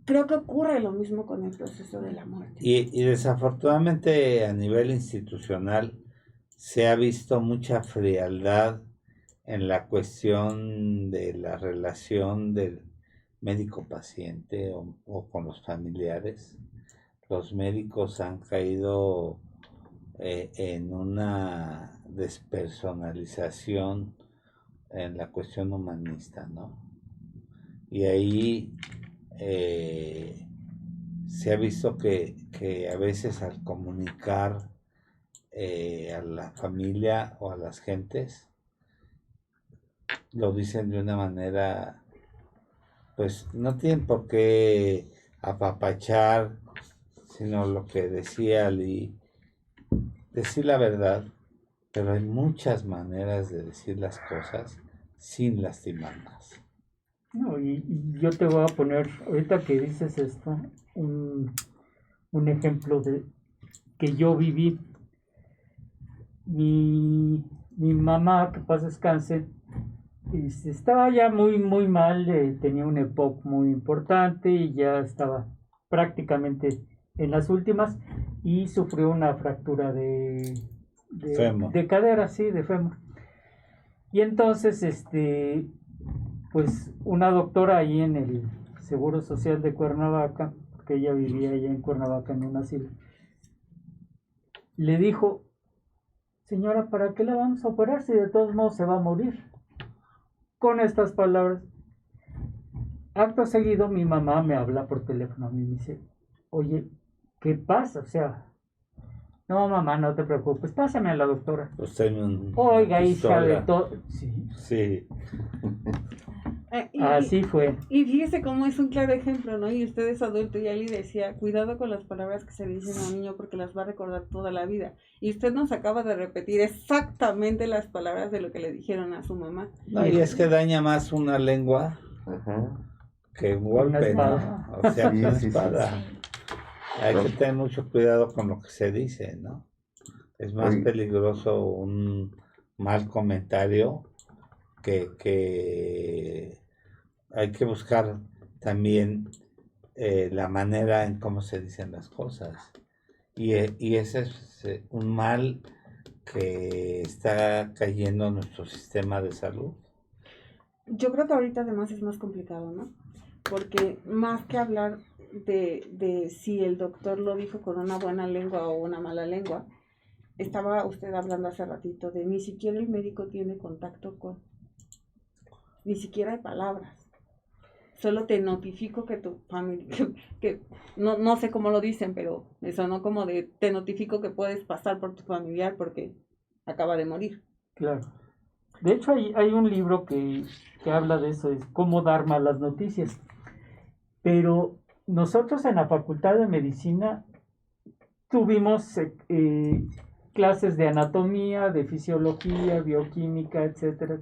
Creo que ocurre lo mismo con el proceso de la muerte. Y desafortunadamente a nivel institucional se ha visto mucha frialdad en la cuestión de la relación del médico-paciente o con los familiares. Los médicos han caído en una despersonalización en la cuestión humanista, ¿no? Y ahí se ha visto que a veces al comunicar a la familia o a las gentes, lo dicen de una manera, pues no tienen por qué apapachar, sino lo que decía Ali, decir la verdad, pero hay muchas maneras de decir las cosas sin lastimarlas. No, y yo te voy a poner, ahorita que dices esto, un ejemplo de que yo viví. Mi mamá, que paz descanse, estaba ya muy mal, tenía un EPOC muy importante y ya estaba prácticamente en las últimas y sufrió una fractura de cadera, sí, de fémur. Y entonces, pues una doctora ahí en el Seguro Social de Cuernavaca, porque ella vivía allá en Cuernavaca en un asilo, le dijo: señora, ¿para qué la vamos a operar si de todos modos se va a morir? Con estas palabras. Acto seguido mi mamá me habla por teléfono a mí y me dice: oye, ¿qué pasa? O sea, no, mamá, no te preocupes, pásame a la doctora. Pues oiga, hija de todo. Sí. Así fue. Y fíjese cómo es un claro ejemplo, ¿no? Y usted es adulto y Ali decía, cuidado con las palabras que se dicen a un niño porque las va a recordar toda la vida. Y usted nos acaba de repetir exactamente las palabras de lo que le dijeron a su mamá. No, y es que daña más una lengua que un golpe, ¿no? O sea, una espada. Hay que tener mucho cuidado con lo que se dice, ¿no? Es más peligroso un mal comentario que hay que buscar también la manera en cómo se dicen las cosas. Y ese es un mal que está cayendo en nuestro sistema de salud. Yo creo que ahorita además es más complicado, ¿no? Porque más que hablar de si el doctor lo dijo con una buena lengua o una mala lengua, estaba usted hablando hace ratito de ni siquiera el médico tiene contacto con, ni siquiera hay palabras. Solo te notifico que tu familia, que no sé cómo lo dicen, pero me sonó como de te notifico que puedes pasar por tu familiar porque acaba de morir. Claro. De hecho hay un libro que habla de eso, es cómo dar malas noticias. Pero nosotros en la Facultad de Medicina tuvimos clases de anatomía, de fisiología, bioquímica, etcétera,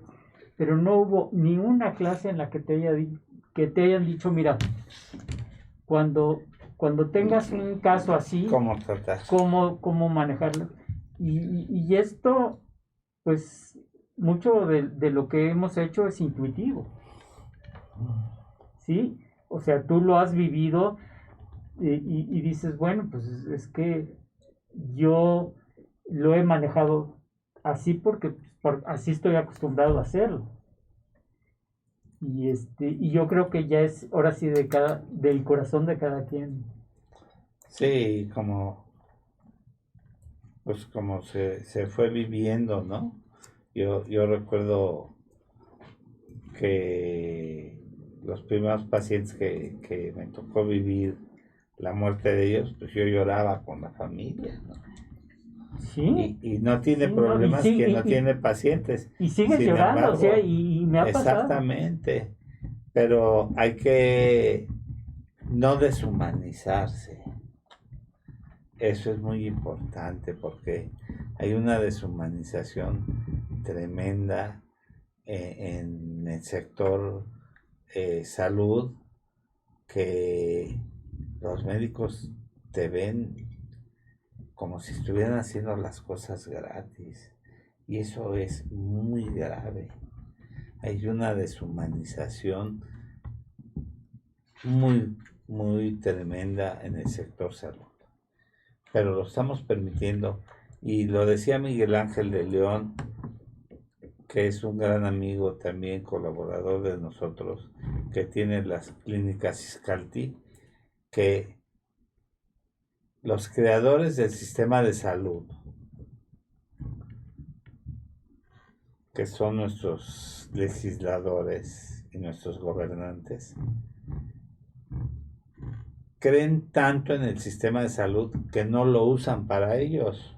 pero no hubo ni una clase en la que te hayan dicho, mira, cuando tengas un caso así, ¿cómo tratar? ¿Cómo manejarlo? Y esto, pues, mucho de lo que hemos hecho es intuitivo, ¿sí? O sea, tú lo has vivido y dices, bueno, pues es que yo lo he manejado así porque así estoy acostumbrado a hacerlo. Y yo creo que ya es ahora sí del corazón de cada quien. Sí, pues como se fue viviendo, ¿no? Yo recuerdo que los primeros pacientes que me tocó vivir la muerte de ellos, pues yo lloraba con la familia, ¿no? Sí, Y no tiene sí, no, problemas sí, quien no tiene pacientes. y sigues Sin llorando, o embargo, sea, y me ha pasado. exactamente, pero hay que no deshumanizarse. Eso es muy importante porque hay una deshumanización tremenda en el sector salud, que los médicos te ven como si estuvieran haciendo las cosas gratis, y eso es muy grave. Hay una deshumanización muy, muy tremenda en el sector salud, pero lo estamos permitiendo, y lo decía Miguel Ángel de León, que es un gran amigo, también colaborador de nosotros, que tiene las clínicas Iscalti, que los creadores del sistema de salud, que son nuestros legisladores y nuestros gobernantes, creen tanto en el sistema de salud que no lo usan para ellos.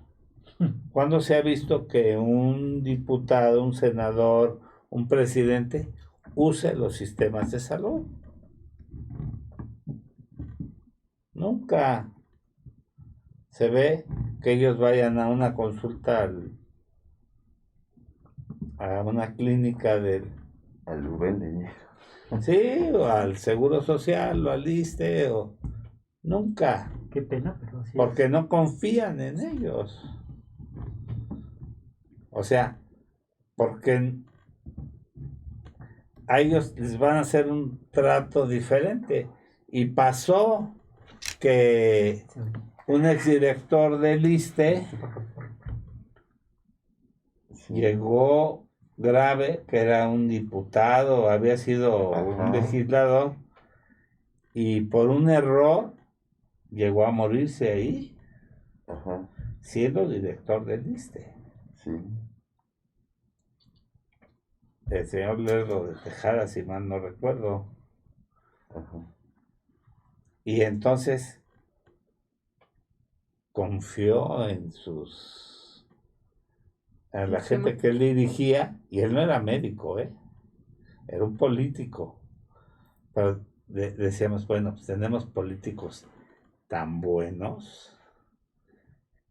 ¿Cuándo se ha visto que un diputado, un senador, un presidente use los sistemas de salud? Nunca se ve que ellos vayan a una consulta a una clínica Al Rubén de sí, o al Seguro Social, o al ISSSTE, nunca, Qué pena, pero sí. porque no confían en ellos. O sea, porque a ellos les van a hacer un trato diferente. Y pasó que un exdirector del ISSSTE llegó grave, que era un diputado, había sido un legislador, y por un error llegó a morirse ahí, siendo director del ISSSTE. Sí. El señor Lerdo de Tejada, si mal no recuerdo. Y entonces confió en la gente que él dirigía, y él no era médico, era un político. Pero decíamos, bueno, pues tenemos políticos tan buenos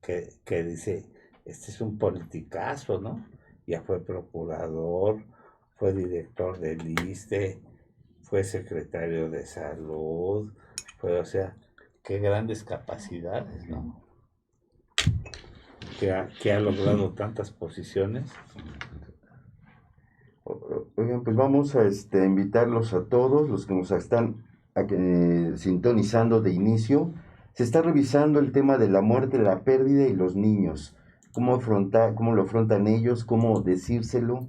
que dice, este es un politicazo, ¿no? Ya fue procurador, fue director del ISSSTE, fue secretario de salud, o sea, qué grandes capacidades, ¿no? Que ha logrado tantas posiciones. Oigan, pues vamos a invitarlos a todos los que nos están sintonizando de inicio. Se está revisando el tema de la muerte, la pérdida y los niños. Cómo lo afrontan ellos, cómo decírselo,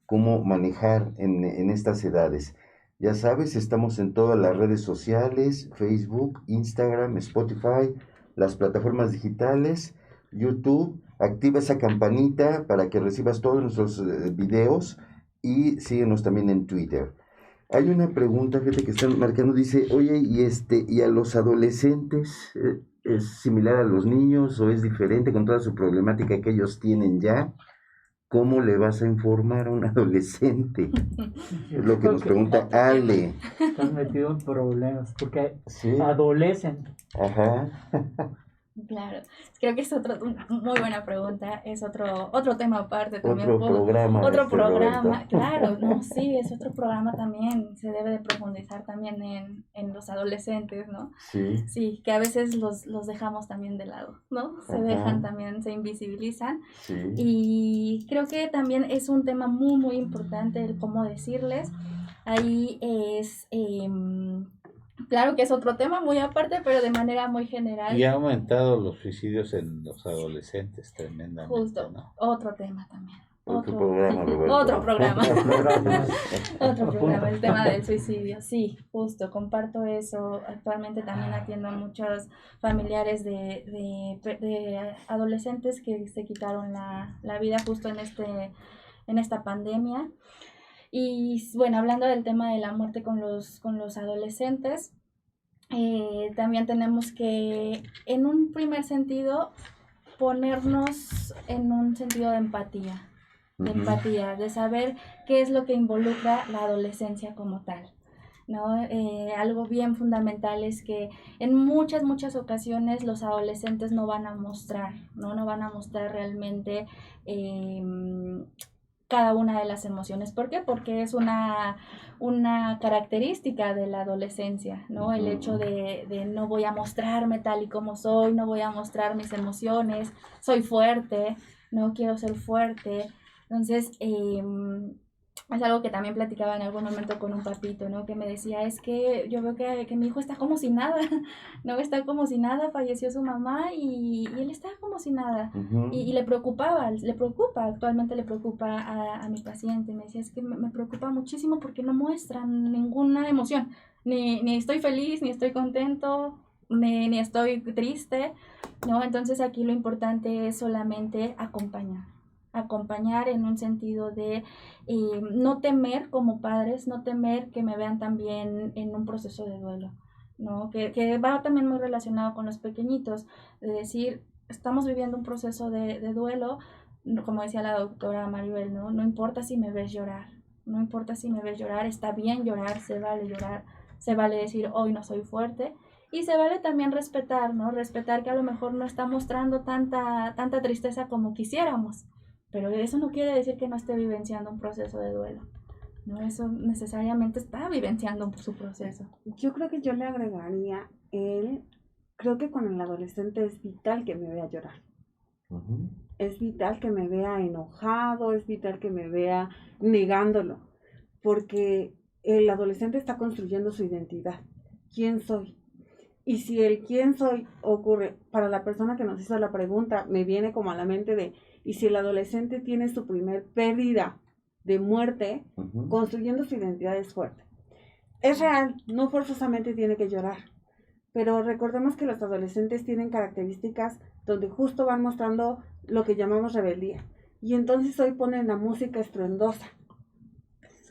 cómo manejar en estas edades. Ya sabes, estamos en todas las redes sociales, Facebook, Instagram, Spotify, las plataformas digitales, YouTube. Activa esa campanita para que recibas todos nuestros videos, y síguenos también en Twitter. Hay una pregunta, fíjate, que están marcando, dice, oye, ¿y a los adolescentes es similar a los niños o es diferente con toda su problemática que ellos tienen ya? ¿Cómo le vas a informar a un adolescente? Es lo que nos pregunta Ale. Estás metido en problemas porque ¿Sí? adolecen. Ajá. Claro, creo que es muy buena pregunta, es otro tema aparte también. Otro programa. Otro programa, Roberto. claro, no, sí, es otro programa también, se debe de profundizar también en los adolescentes, ¿no? Sí. Sí, que a veces los dejamos también de lado, ¿no? Se dejan también, se invisibilizan. Sí. Y creo que también es un tema muy, muy importante el cómo decirles. Ahí es... claro que es otro tema muy aparte, pero de manera muy general. Y ha aumentado los suicidios en los adolescentes tremendamente. Justo, ¿no? otro tema también. Otro programa, Roberto. Otro programa. Otro programa, el tema del suicidio. Sí, justo, comparto eso. Actualmente también atiendo a muchos familiares de adolescentes que se quitaron la vida justo en esta pandemia. Y bueno, hablando del tema de la muerte con los adolescentes, también tenemos que, en un primer sentido, ponernos en un sentido de empatía, de saber qué es lo que involucra la adolescencia como tal, ¿no? Algo bien fundamental es que en muchas ocasiones los adolescentes no van a mostrar realmente cada una de las emociones. ¿Por qué? Porque es una característica de la adolescencia, ¿no? El hecho de no voy a mostrarme tal y como soy, no voy a mostrar mis emociones, soy fuerte, no quiero ser fuerte. Entonces, es algo que también platicaba en algún momento con un papito, ¿no? Que me decía, es que yo veo que mi hijo está como si nada, ¿no? Está como si nada, falleció su mamá y él está como si nada. Y le preocupa, actualmente le preocupa a mi paciente. Me decía, es que me preocupa muchísimo porque no muestran ninguna emoción. Ni estoy feliz, ni estoy contento, ni estoy triste, ¿no? Entonces aquí lo importante es solamente acompañar en un sentido de no temer como padres, no temer que me vean también en un proceso de duelo, ¿no? Que va también muy relacionado con los pequeñitos, de decir, estamos viviendo un proceso de duelo, como decía la doctora Maribel, ¿no? No importa si me ves llorar, está bien llorar, se vale decir, hoy no soy fuerte, y se vale también respetar, ¿no? Respetar que a lo mejor no está mostrando tanta tristeza como quisiéramos. Pero eso no quiere decir que no esté vivenciando un proceso de duelo, ¿no? Eso necesariamente está vivenciando su proceso. Yo creo que yo le agregaría creo que con el adolescente es vital que me vea llorar. Es vital que me vea enojado, es vital que me vea negándolo, porque el adolescente está construyendo su identidad. ¿Quién soy? Y si el quién soy ocurre, para la persona que nos hizo la pregunta, me viene como a la mente de, y si el adolescente tiene su primer pérdida de muerte, construyendo su identidad es fuerte. Es real, no forzosamente tiene que llorar, pero recordemos que los adolescentes tienen características donde justo van mostrando lo que llamamos rebeldía. Y entonces hoy ponen la música estruendosa,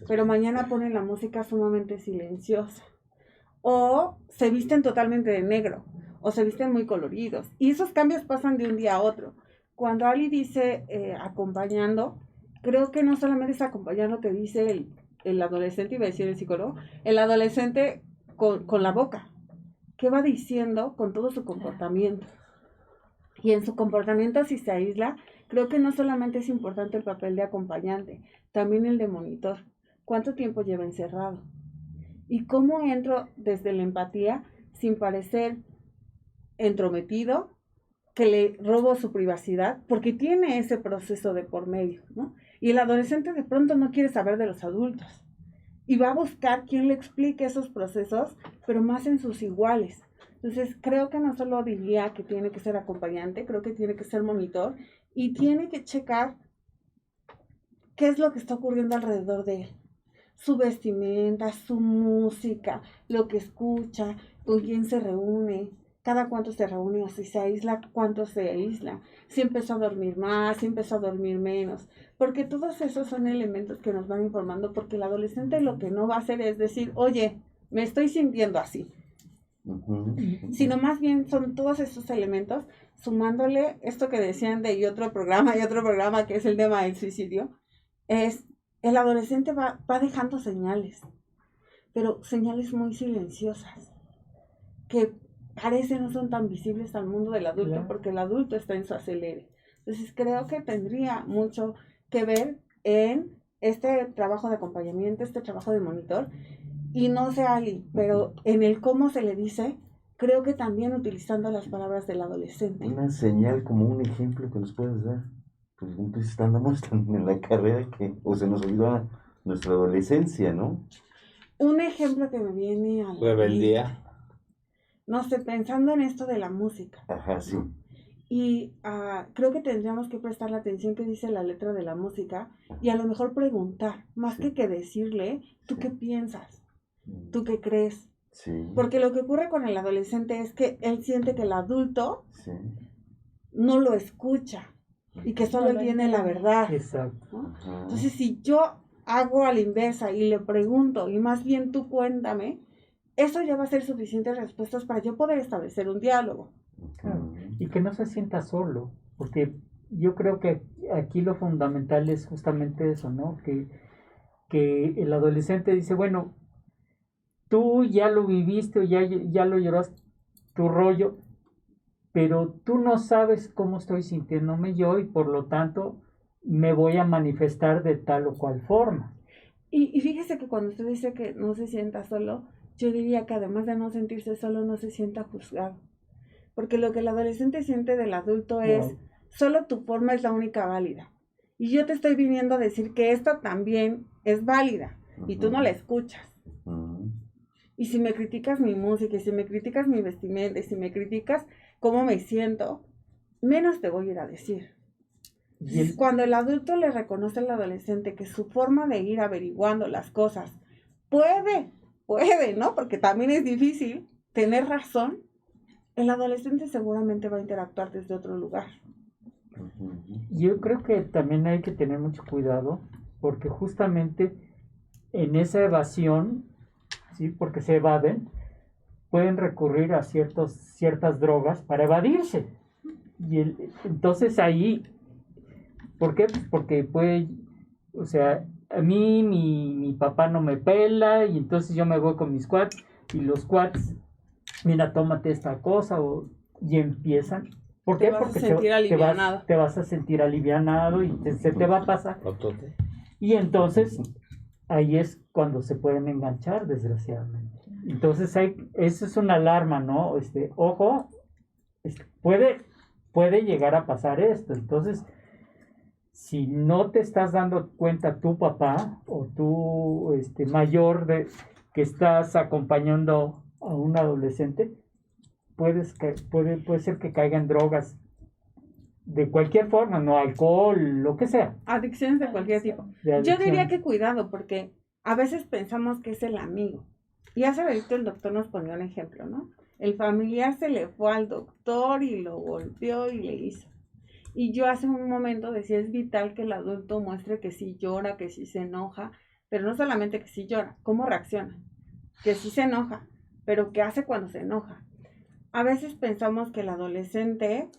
pero mañana ponen la música sumamente silenciosa. O se visten totalmente de negro, o se visten muy coloridos. Y esos cambios pasan de un día a otro. Cuando Ali dice acompañando, creo que no solamente es acompañar lo que dice el adolescente, iba a decir el psicólogo, el adolescente con la boca. ¿Qué va diciendo con todo su comportamiento? Y en su comportamiento, si se aísla, creo que no solamente es importante el papel de acompañante, también el de monitor. ¿Cuánto tiempo lleva encerrado? ¿Y cómo entro desde la empatía sin parecer entrometido, que le robo su privacidad? Porque tiene ese proceso de por medio, ¿no? Y el adolescente de pronto no quiere saber de los adultos. Y va a buscar quien le explique esos procesos, pero más en sus iguales. Entonces, creo que no solo diría que tiene que ser acompañante, creo que tiene que ser monitor y tiene que checar qué es lo que está ocurriendo alrededor de él. Su vestimenta, su música, lo que escucha, con quién se reúne, cada cuánto se reúne, o si se aísla, cuánto se aísla, si empezó a dormir más, si empezó a dormir menos, porque todos esos son elementos que nos van informando, porque el adolescente lo que no va a hacer es decir, oye, me estoy sintiendo así, sino más bien son todos esos elementos, sumándole esto que decían de y otro programa, que es el tema del suicidio, es el adolescente va dejando señales, pero señales muy silenciosas, que parece no son tan visibles al mundo del adulto, porque el adulto está en su acelere. Entonces creo que tendría mucho que ver en este trabajo de acompañamiento, este trabajo de monitor, y no sé, Ali, pero en el cómo se le dice, creo que también utilizando las palabras del adolescente. Una señal, como un ejemplo que nos puedes dar. Pues andamos tan en la carrera que o se nos olvidó nuestra adolescencia, ¿no? Un ejemplo que me viene a la rebeldía. No sé, pensando en esto de la música. Ajá, sí. Y creo que tendríamos que prestar la atención que dice la letra de la música y a lo mejor preguntar, más que decirle, ¿tú qué piensas? ¿Tú qué crees? Sí. Porque lo que ocurre con el adolescente es que él siente que el adulto Sí. no lo escucha y que solo él tiene la verdad. Exacto. ¿No? Ajá. Entonces, si yo hago a la inversa y le pregunto, y más bien tú cuéntame, eso ya va a ser suficientes respuestas para yo poder establecer un diálogo. Claro. Y que no se sienta solo, porque yo creo que aquí lo fundamental es justamente eso, ¿no? Que el adolescente dice, bueno, tú ya lo viviste o ya lo lloraste tu rollo, pero tú no sabes cómo estoy sintiéndome yo y por lo tanto me voy a manifestar de tal o cual forma. Y fíjese que cuando usted dice que no se sienta solo, yo diría que además de no sentirse solo, no se sienta juzgado. Porque lo que el adolescente siente del adulto es, solo tu forma es la única válida. Y yo te estoy viniendo a decir que esta también es válida y tú no la escuchas. Y si me criticas mi música, y si me criticas mi vestimenta, y si me criticas cómo me siento, menos te voy a ir a decir. Cuando el adulto le reconoce al adolescente que su forma de ir averiguando las cosas puede, ¿no? Porque también es difícil tener razón, el adolescente seguramente va a interactuar desde otro lugar. Yo creo que también hay que tener mucho cuidado porque justamente en esa evasión, ¿sí? Porque se evaden, pueden recurrir a ciertas drogas para evadirse. Entonces ahí, ¿por qué? Pues porque puede, o sea, a mí mi papá no me pela y entonces yo me voy con mis cuates y los cuates, mira, tómate esta cosa y empiezan. ¿Por qué? Porque te vas a sentir alivianado y se te va a pasar. Y entonces ahí es cuando se pueden enganchar, desgraciadamente. Entonces eso es una alarma, ¿no? Ojo, puede llegar a pasar esto. Entonces, si no te estás dando cuenta tu papá o tu mayor que estás acompañando a un adolescente, puede ser que caigan drogas de cualquier forma, no alcohol, lo que sea. Adicciones de cualquier tipo. Yo diría que cuidado, porque a veces pensamos que es el amigo. Y hace ratito el doctor nos ponía un ejemplo, ¿no? El familiar se le fue al doctor y lo golpeó y le hizo. Y yo hace un momento decía, es vital que el adulto muestre que sí llora, que sí se enoja, pero no solamente que sí llora, cómo reacciona, que sí se enoja, pero qué hace cuando se enoja. A veces pensamos que el adolescente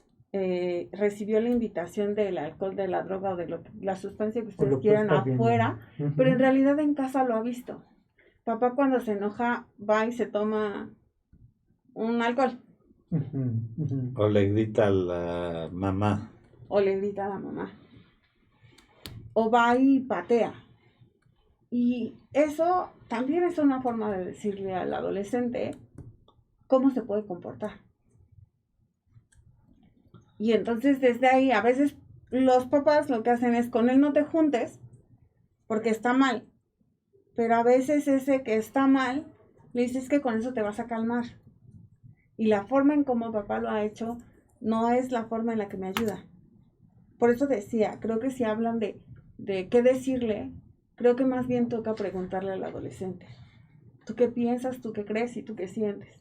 recibió la invitación del alcohol, de la droga o de la sustancia que ustedes quieran afuera, pero en realidad en casa lo ha visto. Papá cuando se enoja va y se toma un alcohol. O le grita a la mamá. O le grita a la mamá. O va y patea. Y eso también es una forma de decirle al adolescente cómo se puede comportar. Y entonces desde ahí a veces los papás lo que hacen es con él no te juntes porque está mal. Pero a veces ese que está mal le dices que con eso te vas a calmar. Y la forma en cómo papá lo ha hecho no es la forma en la que me ayuda. Por eso decía, creo que si hablan de qué decirle, creo que más bien toca preguntarle al adolescente. ¿Tú qué piensas? ¿Tú qué crees? ¿Y tú qué sientes?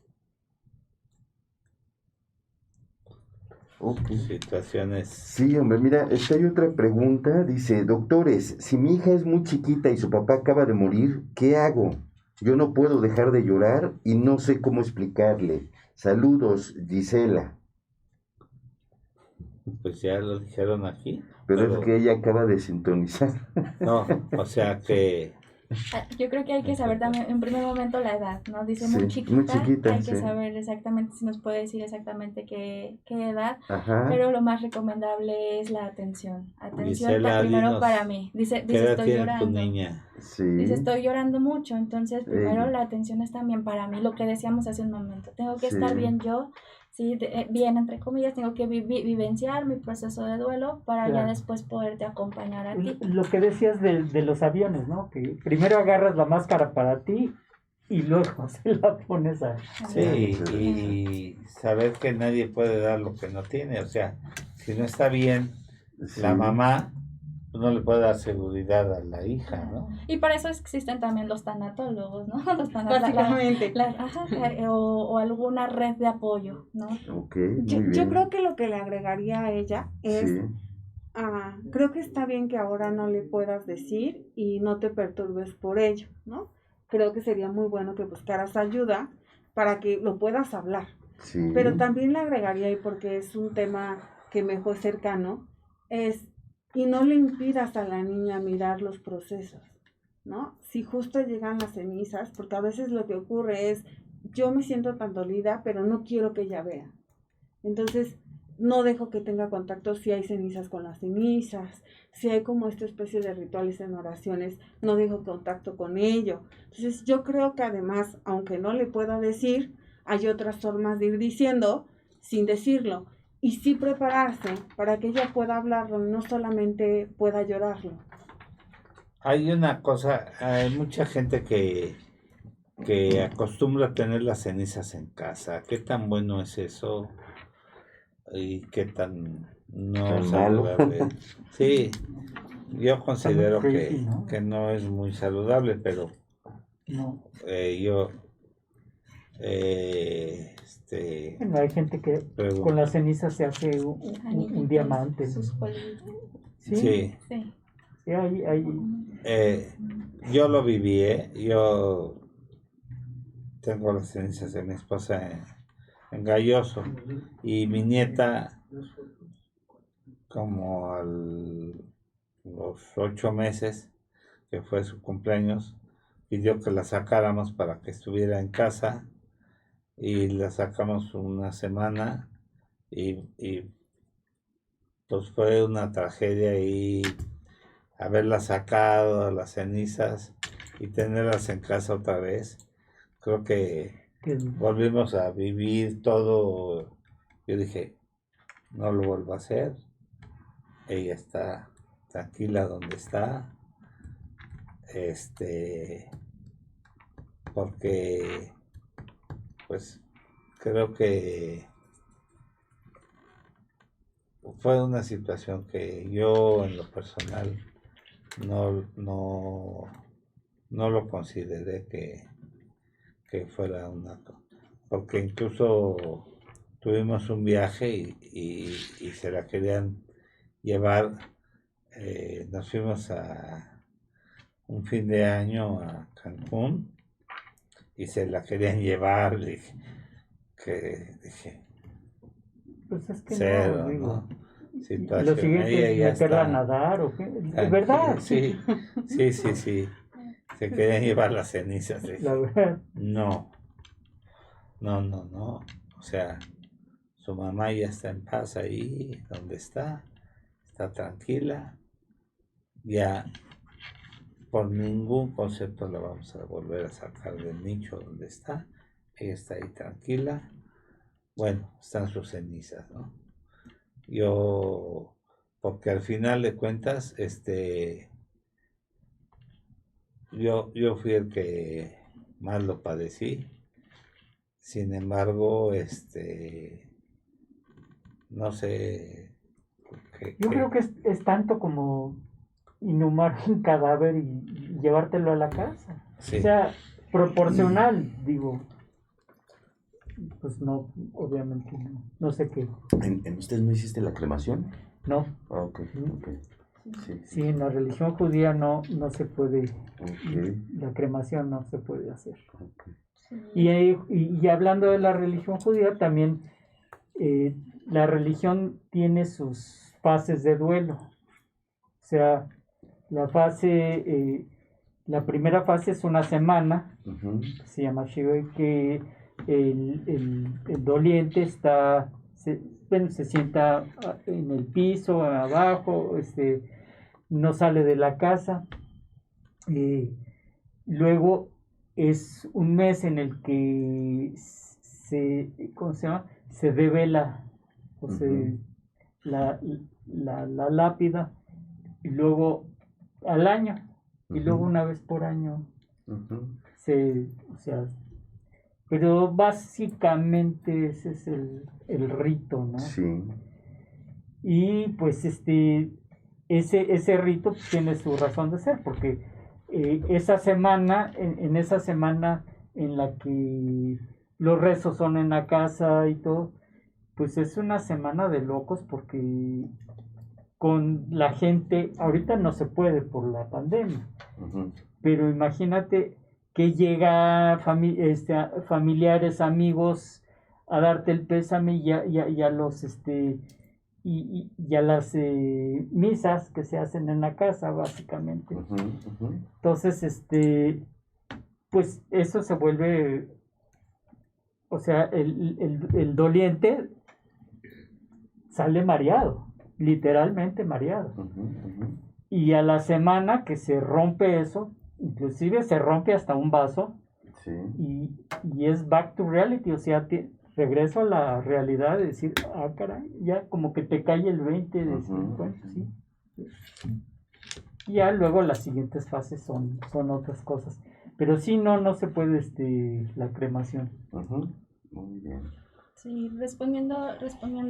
Ok. Situaciones. Sí, hombre, mira, hay otra pregunta. Dice, doctores, si mi hija es muy chiquita y su papá acaba de morir, ¿qué hago? Yo no puedo dejar de llorar y no sé cómo explicarle. Saludos, Gisela. Pues ya lo dijeron aquí. Pero es que ella acaba de sintonizar. No, o sea que... Yo creo que hay que saber también en primer momento la edad, ¿no? Dice muy chiquita, hay que saber exactamente, si nos puede decir exactamente qué edad, pero lo más recomendable es la atención. Atención Gisela, primero para mí. Dice estoy llorando. Tu niña? Sí. Dice estoy llorando mucho, entonces primero la atención es también para mí, lo que decíamos hace un momento. Tengo que estar bien yo, sí, bien entre comillas, tengo que vivenciar mi proceso de duelo para ya después poderte acompañar a ti. Lo que decías de los aviones, ¿no? Que primero agarras la máscara para ti y luego se la pones a... Sí, y saber que nadie puede dar lo que no tiene, o sea, si no está bien Sí. la mamá, pues no le puede dar seguridad a la hija, ¿no? Y para eso existen también los tanatólogos, ¿no? Los Básicamente. o alguna red de apoyo, ¿no? Ok, muy Yo bien. creo que lo que le agregaría a ella es, Sí, creo que está bien que ahora no le puedas decir y no te perturbes por ello, ¿no? Creo que sería muy bueno que buscaras ayuda para que lo puedas hablar. sí. Pero también le agregaría, y porque es un tema que me fue cercano, y no le impidas a la niña mirar los procesos, ¿no? Si justo llegan las cenizas, porque a veces lo que ocurre es, yo me siento tan dolida, pero no quiero que ella vea. Entonces, no dejo que tenga contacto si hay cenizas con las cenizas, si hay como esta especie de rituales en oraciones, no dejo contacto con ello. Entonces, yo creo que además, aunque no le pueda decir, hay otras formas de ir diciendo sin decirlo. Y sí prepararse para que ella pueda hablarlo, no solamente pueda llorarlo. Hay una cosa, hay mucha gente que acostumbra a tener las cenizas en casa. ¿Qué tan bueno es eso? ¿Y qué tan no Tan malo. saludable? Sí, yo considero crazy, ¿no? que no es muy saludable, pero No. yo Bueno, hay gente que pregunto. con las cenizas se hace un diamante. Sus polvitos. Sí, Sí, Sí. sí, hay yo lo viví, yo tengo las cenizas de mi esposa en Galloso y mi nieta como a los 8 meses que fue su cumpleaños pidió que la sacáramos para que estuviera en casa y la sacamos una semana y pues fue una tragedia y haberla sacado las cenizas y tenerlas en casa otra vez. Creo que volvimos a vivir todo. Yo dije, no lo vuelvo a hacer. Ella está tranquila donde está. Porque pues creo que fue una situación que yo en lo personal no lo consideré que fuera una... Porque incluso tuvimos un viaje y se la querían llevar, nos fuimos a un fin de año a Cancún y se la querían llevar, dije, pues es que cero, no, digo. ¿no? Y lo Situación, siguiente ella es ya meterla a está nadar o qué. ¿Es tranquila, verdad? sí, se querían llevar las cenizas, dije, La verdad. no, o sea, su mamá ya está en paz ahí donde está tranquila, ya por ningún concepto la vamos a volver a sacar del nicho donde está, ella está ahí tranquila, bueno, están sus cenizas, ¿no? Yo, porque al final de cuentas, yo fui el que más lo padecí, sin embargo, no sé, Yo creo que es tanto como inhumar un cadáver y llevártelo a la casa. sí. O sea, proporcional, digo. Pues no, obviamente no. No sé qué. ¿En ustedes no hiciste la cremación? No. Ah, ok. Sí. Sí, en la religión judía no se puede. Ok. La cremación no se puede hacer. Ok. Y hablando de la religión judía, también la religión tiene sus fases de duelo. O sea, la primera fase es una semana, Ujú. se llama Shiva, que el doliente se sienta en el piso, abajo, no sale de la casa. Luego es un mes en el que ¿cómo se llama? Se devela la lápida, y luego al año, y luego una vez por año Ujú. o sea, pero básicamente ese es el rito, ¿no? Sí. Y pues ese rito tiene su razón de ser, porque esa semana, en esa semana en la que los rezos son en la casa y todo, pues es una semana de locos porque con la gente, ahorita no se puede por la pandemia, Ujú. pero imagínate que llega familiares, amigos a darte el pésame y a los y a las misas que se hacen en la casa básicamente. Ujú, ujú. Entonces pues eso se vuelve, o sea, el doliente sale mareado, literalmente mareado. Ujú, ujú. Y a la semana que se rompe eso, inclusive se rompe hasta un vaso Sí. y es back to reality, o sea, regreso a la realidad de decir, ah, caray, ya como que te cae el 20 de decir, Ujú. bueno, sí. Y ya luego las siguientes fases son otras cosas. Pero sí, no se puede la cremación. Ujú. Muy bien. Sí, respondiendo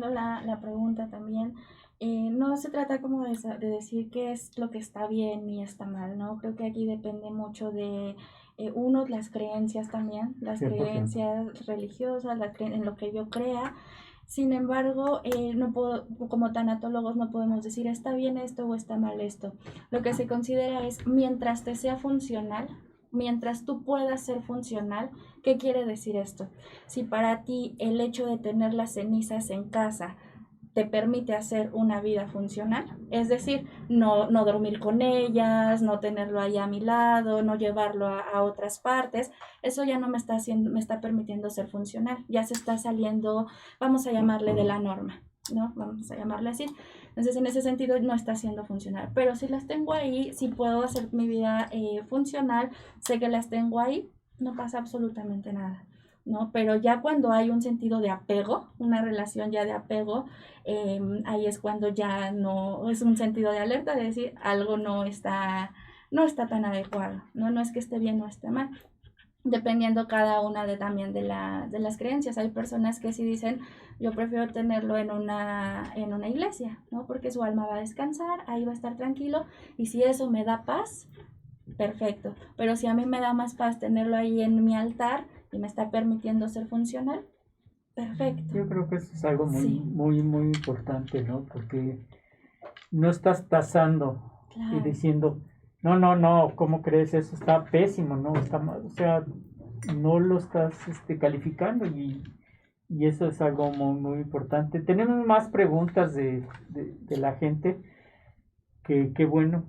la pregunta también, no se trata como de decir qué es lo que está bien y está mal, ¿no? Creo que aquí depende mucho de, uno, las creencias también, las 100%. creencias religiosas, en lo que yo crea. Sin embargo, no puedo, como tanatólogos no podemos decir está bien esto o está mal esto. Lo que se considera es mientras te sea funcional, mientras tú puedas ser funcional. ¿Qué quiere decir esto? Si para ti el hecho de tener las cenizas en casa te permite hacer una vida funcional, es decir, no dormir con ellas, no tenerlo ahí a mi lado, no llevarlo a otras partes, eso ya no me está permitiendo ser funcional, ya se está saliendo, vamos a llamarle de la norma, ¿no? Vamos a llamarle así. Entonces, en ese sentido, no está siendo funcional. Pero si las tengo ahí, si puedo hacer mi vida funcional, sé que las tengo ahí, no pasa absolutamente nada, ¿no? Pero ya cuando hay un sentido de apego, una relación ya de apego, ahí es cuando ya no, es un sentido de alerta de decir algo no está tan adecuado, ¿no? No es que esté bien o esté mal. Dependiendo cada una también de las creencias. Hay personas que sí dicen, yo prefiero tenerlo en una iglesia, ¿no? Porque su alma va a descansar, ahí va a estar tranquilo, y si eso me da paz, perfecto. Pero si a mí me da más paz tenerlo ahí en mi altar y me está permitiendo ser funcional, perfecto. Yo creo que eso es algo muy, Sí. muy, muy importante, ¿no? Porque no estás tasando y Claro. diciendo, no, ¿cómo crees? Eso está pésimo, ¿no? Está mal. O sea, no lo estás calificando y eso es algo muy, muy importante. Tenemos más preguntas de la gente, que bueno,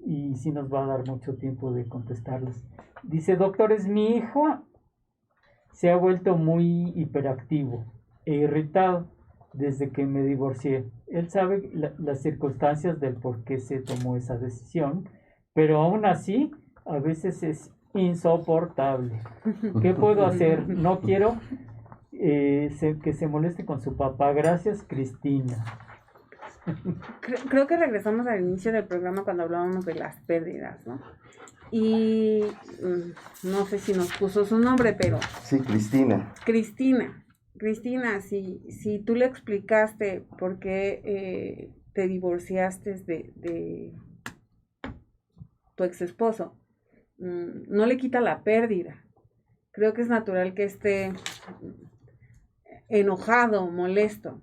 y sí nos va a dar mucho tiempo de contestarlas. Dice, doctores, mi hijo se ha vuelto muy hiperactivo e irritado desde que me divorcié. Él sabe las circunstancias del por qué se tomó esa decisión, pero aún así a veces es insoportable. ¿Qué puedo hacer? No quiero que se moleste con su papá. Gracias, Cristina. Creo que regresamos al inicio del programa cuando hablábamos de las pérdidas, ¿no? Y no sé si nos puso su nombre, pero... Sí, Cristina. Cristina, si tú le explicaste por qué te divorciaste de tu ex esposo, no le quita la pérdida. Creo que es natural que esté enojado, molesto.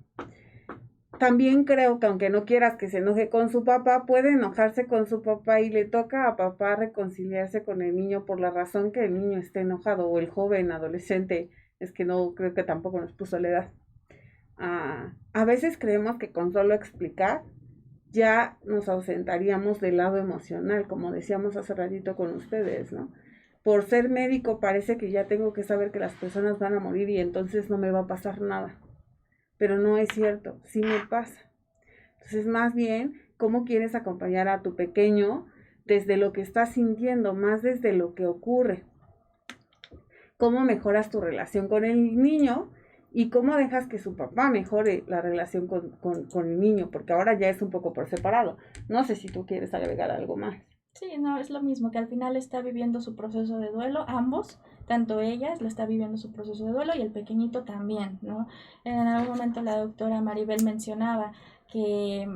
También creo que aunque no quieras que se enoje con su papá, puede enojarse con su papá y le toca a papá reconciliarse con el niño por la razón que el niño esté enojado, o el joven, adolescente. Es que no, creo que tampoco nos puso la edad. A veces creemos que con solo explicar ya nos ausentaríamos del lado emocional, como decíamos hace ratito con ustedes, ¿no? Por ser médico parece que ya tengo que saber que las personas van a morir y entonces no me va a pasar nada. Pero no es cierto, sí me pasa. Entonces, más bien, ¿cómo quieres acompañar a tu pequeño desde lo que está sintiendo, más desde lo que ocurre? ¿Cómo mejoras tu relación con el niño? ¿Y cómo dejas que su papá mejore la relación con el niño? Porque ahora ya es un poco por separado. No sé si tú quieres agregar algo más. Sí, no, es lo mismo, que al final está viviendo su proceso de duelo, ambos, tanto ellas lo está viviendo su proceso de duelo y el pequeñito también, ¿no? En algún momento la doctora Maribel mencionaba que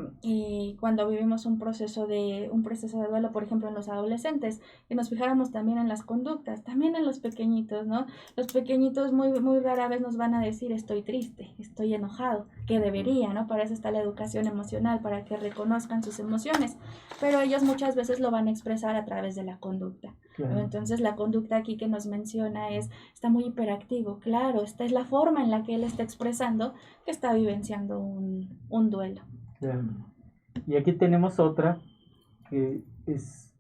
cuando vivimos un proceso de duelo, por ejemplo, en los adolescentes, que nos fijáramos también en las conductas, también en los pequeñitos, ¿no? Los pequeñitos muy rara vez nos van a decir estoy triste, estoy enojado, que debería, ¿no? Para eso está la educación emocional, para que reconozcan sus emociones, pero ellos muchas veces lo van a expresar a través de la conducta. Claro. Entonces la conducta aquí que nos menciona está muy hiperactivo, claro, esta es la forma en la que él está expresando que está vivenciando un duelo. Claro. Y aquí tenemos otra que es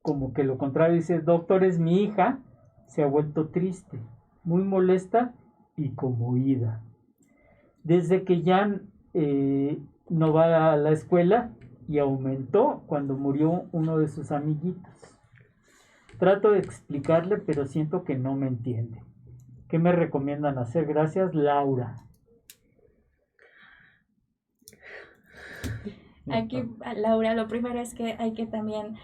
como que lo contrario, dice, doctores, mi hija se ha vuelto triste, muy molesta y conmovida. Desde que ya no va a la escuela y aumentó cuando murió uno de sus amiguitos. Trato de explicarle, pero siento que no me entiende. ¿Qué me recomiendan hacer? Gracias, Laura. Aquí, Laura, lo primero es que hay que también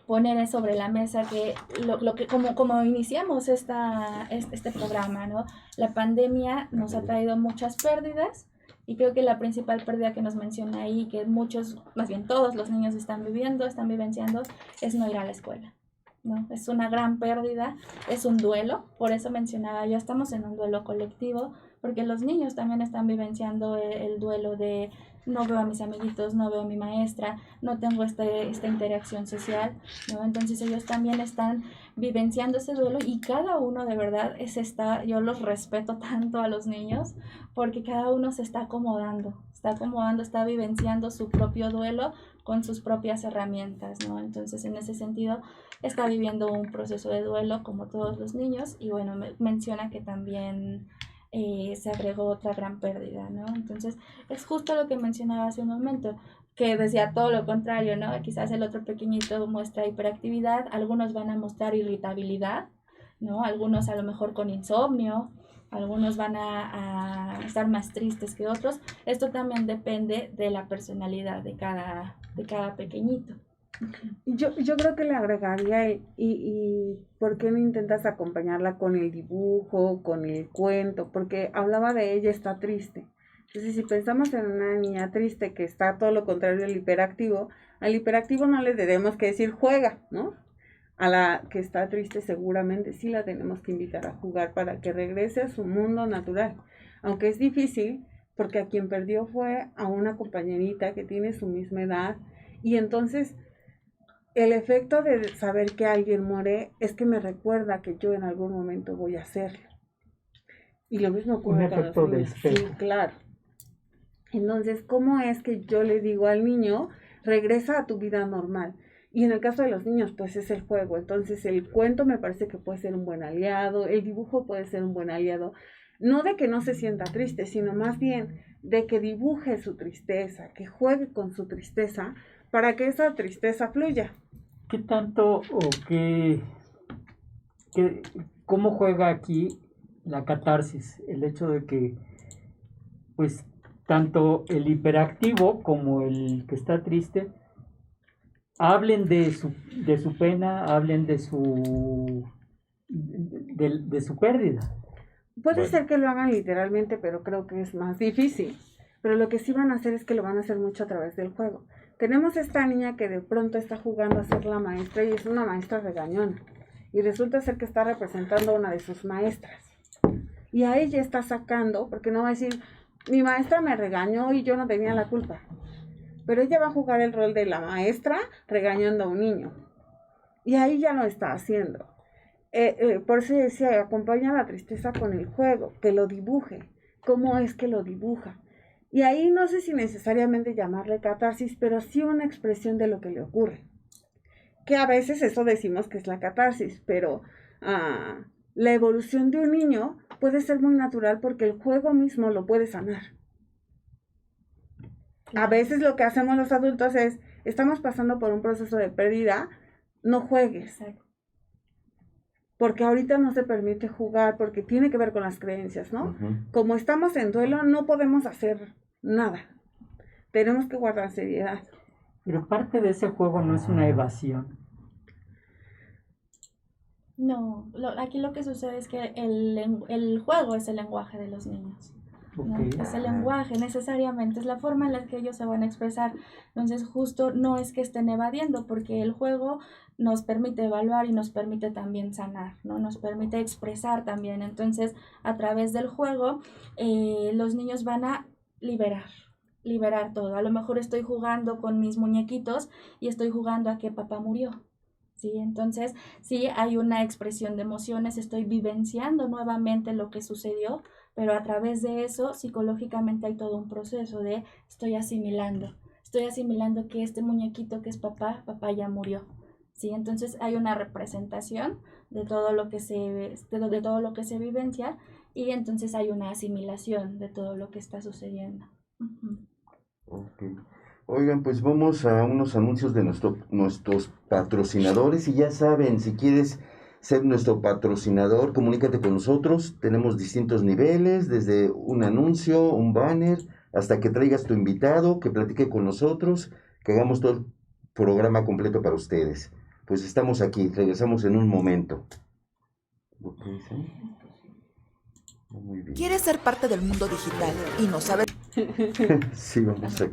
poner sobre la mesa que lo que como iniciamos este programa, ¿no? La pandemia nos ha traído muchas pérdidas y creo que la principal pérdida que nos menciona ahí, que muchos, más bien todos los niños están vivenciando, es no ir a la escuela, ¿no? Es una gran pérdida, es un duelo, por eso mencionaba yo, estamos en un duelo colectivo, porque los niños también están vivenciando el duelo de no veo a mis amiguitos, no veo a mi maestra, no tengo esta interacción social, ¿no? Entonces ellos también están vivenciando ese duelo y cada uno de verdad yo los respeto tanto a los niños porque cada uno se está acomodando, está vivenciando su propio duelo con sus propias herramientas, ¿no? Entonces en ese sentido está viviendo un proceso de duelo como todos los niños y bueno, menciona que también se agregó otra gran pérdida, ¿no? Entonces, es justo lo que mencionaba hace un momento, que decía todo lo contrario, ¿no? Quizás el otro pequeñito muestra hiperactividad, algunos van a mostrar irritabilidad, ¿no? Algunos a lo mejor con insomnio, algunos van a estar más tristes que otros. Esto también depende de la personalidad de cada pequeñito. Yo creo que le agregaría y ¿por qué no intentas acompañarla con el dibujo, con el cuento? Porque hablaba de ella está triste. Entonces, si pensamos en una niña triste que está todo lo contrario al hiperactivo no le tenemos que decir juega, ¿no? A la que está triste seguramente sí la tenemos que invitar a jugar para que regrese a su mundo natural. Aunque es difícil, porque a quien perdió fue a una compañerita que tiene su misma edad y entonces el efecto de saber que alguien muere es que me recuerda que yo en algún momento voy a hacerlo. Y lo mismo ocurre con los niños. Sí, claro. Entonces, ¿cómo es que yo le digo al niño, regresa a tu vida normal? Y en el caso de los niños, pues es el juego. Entonces, el cuento me parece que puede ser un buen aliado, el dibujo puede ser un buen aliado. No de que no se sienta triste, sino más bien de que dibuje su tristeza, que juegue con su tristeza, para que esa tristeza fluya. ¿Qué tanto o cómo juega aquí la catarsis? El hecho de que, pues, tanto el hiperactivo como el que está triste hablen de su pena, hablen de su pérdida. Puede ser que lo hagan literalmente, pero creo que es más difícil. Pero lo que sí van a hacer es que lo van a hacer mucho a través del juego. Tenemos esta niña que de pronto está jugando a ser la maestra y es una maestra regañona. Y resulta ser que está representando a una de sus maestras. Y a ella está sacando, porque no va a decir, mi maestra me regañó y yo no tenía la culpa. Pero ella va a jugar el rol de la maestra regañando a un niño. Y ahí ya lo está haciendo. Por eso decía, acompaña la tristeza con el juego, que lo dibuje. ¿Cómo es que lo dibuja? Y ahí no sé si necesariamente llamarle catarsis, pero sí una expresión de lo que le ocurre. Que a veces eso decimos que es la catarsis, pero la evolución de un niño puede ser muy natural porque el juego mismo lo puede sanar. A veces lo que hacemos los adultos es, estamos pasando por un proceso de pérdida, no juegues. Porque ahorita no se permite jugar, porque tiene que ver con las creencias, ¿no? Uh-huh. Como estamos en duelo, no podemos hacer nada. Tenemos que guardar seriedad. Pero parte de ese juego no es una evasión. No, aquí lo que sucede es que el juego es el lenguaje de los niños. ¿No? Okay. Es el lenguaje necesariamente, es la forma en la que ellos se van a expresar. Entonces justo no es que estén evadiendo, porque el juego nos permite evaluar y nos permite también sanar, ¿no? Nos permite expresar también. Entonces a través del juego los niños van a liberar todo. A lo mejor estoy jugando con mis muñequitos y estoy jugando a que papá murió. ¿Sí? Entonces, sí hay una expresión de emociones, estoy vivenciando nuevamente lo que sucedió, pero a través de eso, psicológicamente hay todo un proceso de estoy asimilando que este muñequito que es papá ya murió. ¿Sí? Entonces hay una representación de todo lo que de todo lo que se vivencia, y entonces hay una asimilación de todo lo que está sucediendo. Okay. Oigan, pues vamos a unos anuncios de nuestros patrocinadores, y ya saben, si quieres ser nuestro patrocinador, comunícate con nosotros. Tenemos distintos niveles, desde un anuncio, un banner, hasta que traigas tu invitado, que platique con nosotros, que hagamos todo el programa completo para ustedes. Pues estamos aquí, regresamos en un momento. Muy bien. ¿Quieres ser parte del mundo digital y no sabes? Sí, vamos a...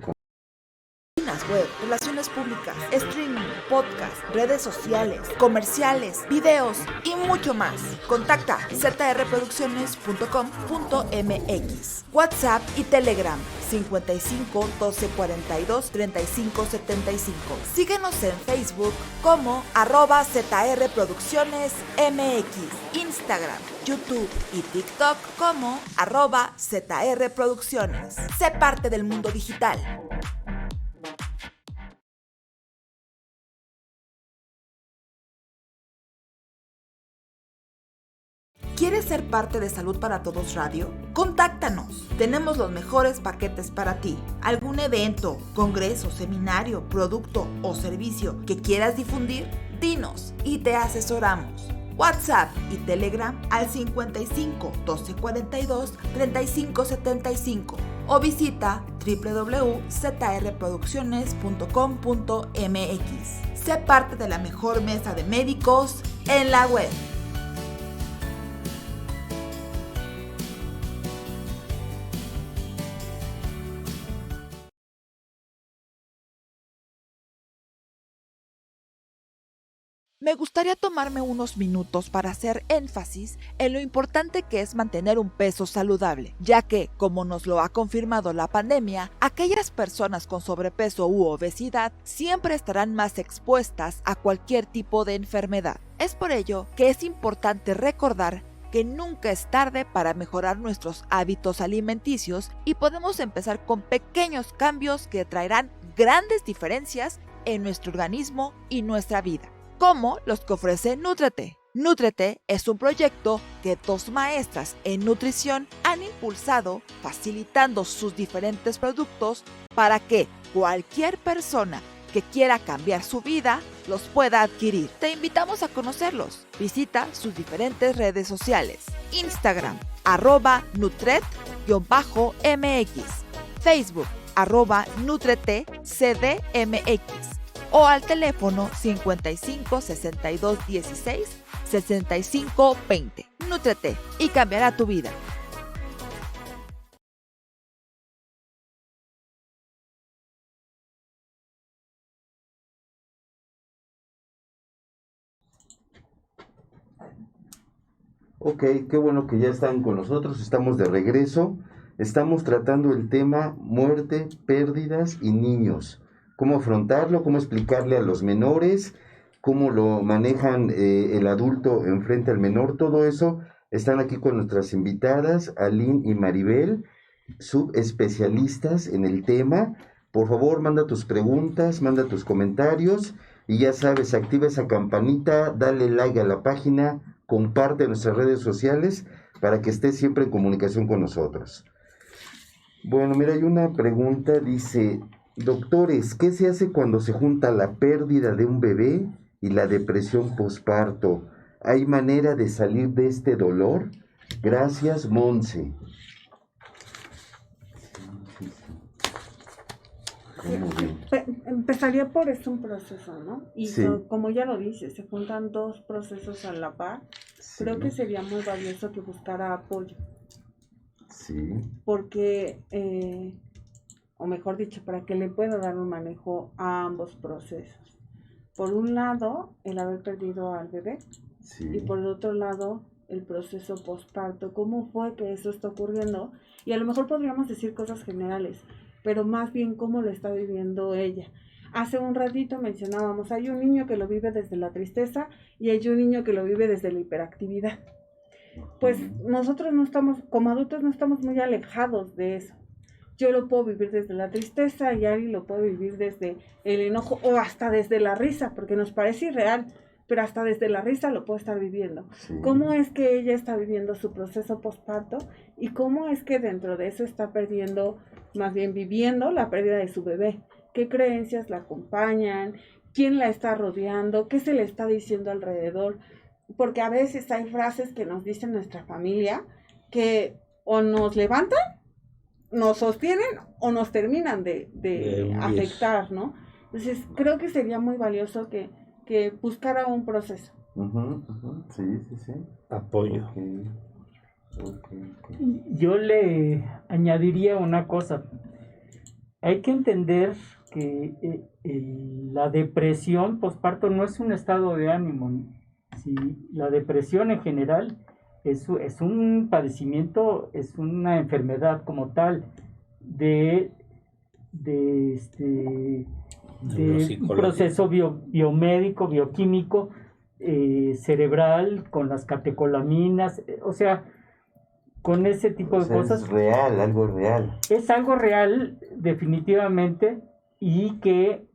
Web, relaciones públicas, streaming, podcast, redes sociales, comerciales, videos y mucho más. Contacta zrproducciones.com.mx. WhatsApp y Telegram 55 12 42 35 75. Síguenos en Facebook como @ZRProduccionesMX, Instagram, YouTube y TikTok como @ZRProducciones. Sé parte del mundo digital. ¿Quieres ser parte de Salud para Todos Radio? ¡Contáctanos! Tenemos los mejores paquetes para ti. ¿Algún evento, congreso, seminario, producto o servicio que quieras difundir? Dinos y te asesoramos. WhatsApp y Telegram al 55 12 42 35 75 o visita www.zrproducciones.com.mx. Sé parte de la mejor mesa de médicos en la web. Me gustaría tomarme unos minutos para hacer énfasis en lo importante que es mantener un peso saludable, ya que, como nos lo ha confirmado la pandemia, aquellas personas con sobrepeso u obesidad siempre estarán más expuestas a cualquier tipo de enfermedad. Es por ello que es importante recordar que nunca es tarde para mejorar nuestros hábitos alimenticios, y podemos empezar con pequeños cambios que traerán grandes diferencias en nuestro organismo y nuestra vida, como los que ofrece Nútrete. Nútrete es un proyecto que 2 maestras en nutrición han impulsado, facilitando sus diferentes productos para que cualquier persona que quiera cambiar su vida los pueda adquirir. Te invitamos a conocerlos. Visita sus diferentes redes sociales: Instagram @Nutret_MX, Facebook @NutreteCDMX, o al teléfono 55 62 16 65 20. Nútrete y cambiará tu vida. Ok, qué bueno que ya están con nosotros, estamos de regreso. Estamos tratando el tema muerte, pérdidas y niños. Cómo afrontarlo, cómo explicarle a los menores, cómo lo manejan el adulto enfrente al menor. Todo eso están aquí con nuestras invitadas, Aline y Maribel, subespecialistas en el tema. Por favor, manda tus preguntas, manda tus comentarios, y ya sabes, activa esa campanita, dale like a la página, comparte nuestras redes sociales para que estés siempre en comunicación con nosotros. Bueno, mira, hay una pregunta, dice: doctores, ¿qué se hace cuando se junta la pérdida de un bebé y la depresión posparto? ¿Hay manera de salir de este dolor? Gracias, Monse. Empezaría por eso un proceso, ¿no? Y Sí. como ya lo dice, se juntan dos procesos a la par. Sí, Creo que sería muy valioso que buscara apoyo, sí, porque, o mejor dicho, para que le pueda dar un manejo a ambos procesos. Por un lado, el haber perdido al bebé, sí. y por el otro lado, el proceso posparto. ¿Cómo fue que eso está ocurriendo? Y a lo mejor podríamos decir cosas generales, pero más bien cómo lo está viviendo ella. Hace un ratito mencionábamos, hay un niño que lo vive desde la tristeza y hay un niño que lo vive desde la hiperactividad. Pues nosotros no estamos, como adultos no estamos muy alejados de eso. Yo lo puedo vivir desde la tristeza y Ari lo puede vivir desde el enojo o hasta desde la risa, porque nos parece irreal, pero hasta desde la risa lo puede estar viviendo. Sí. ¿Cómo es que ella está viviendo su proceso posparto y cómo es que dentro de eso está perdiendo, más bien viviendo la pérdida de su bebé? ¿Qué creencias la acompañan? ¿Quién la está rodeando? ¿Qué se le está diciendo alrededor? Porque a veces hay frases que nos dice nuestra familia que o nos levantan, nos sostienen o nos terminan de afectar, ¿no? Entonces creo que sería muy valioso que buscara un proceso. Sí, sí, sí. Apoyo. Okay. Yo le añadiría una cosa. Hay que entender que la depresión postparto no es un estado de ánimo. Sí, la depresión en general es un padecimiento, es una enfermedad como tal de un proceso biomédico, bioquímico, cerebral, con las catecolaminas, o sea, con ese tipo de cosas. Es real, algo real. Es algo real, definitivamente, y que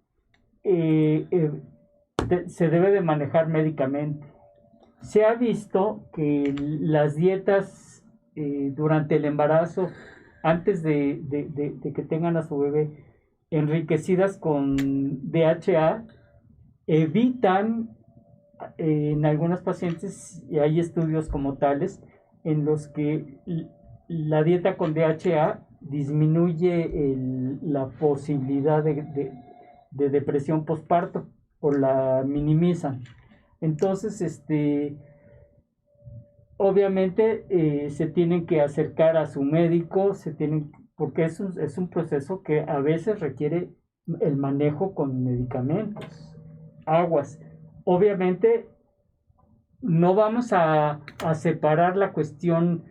se debe de manejar médicamente. Se ha visto que las dietas durante el embarazo, antes de que tengan a su bebé, enriquecidas con DHA, evitan en algunas pacientes, y hay estudios como tales, en los que la dieta con DHA disminuye la posibilidad de depresión postparto o la minimizan. Entonces, obviamente se tienen que acercar a su médico, porque es un proceso que a veces requiere el manejo con medicamentos, aguas. Obviamente no vamos a separar la cuestión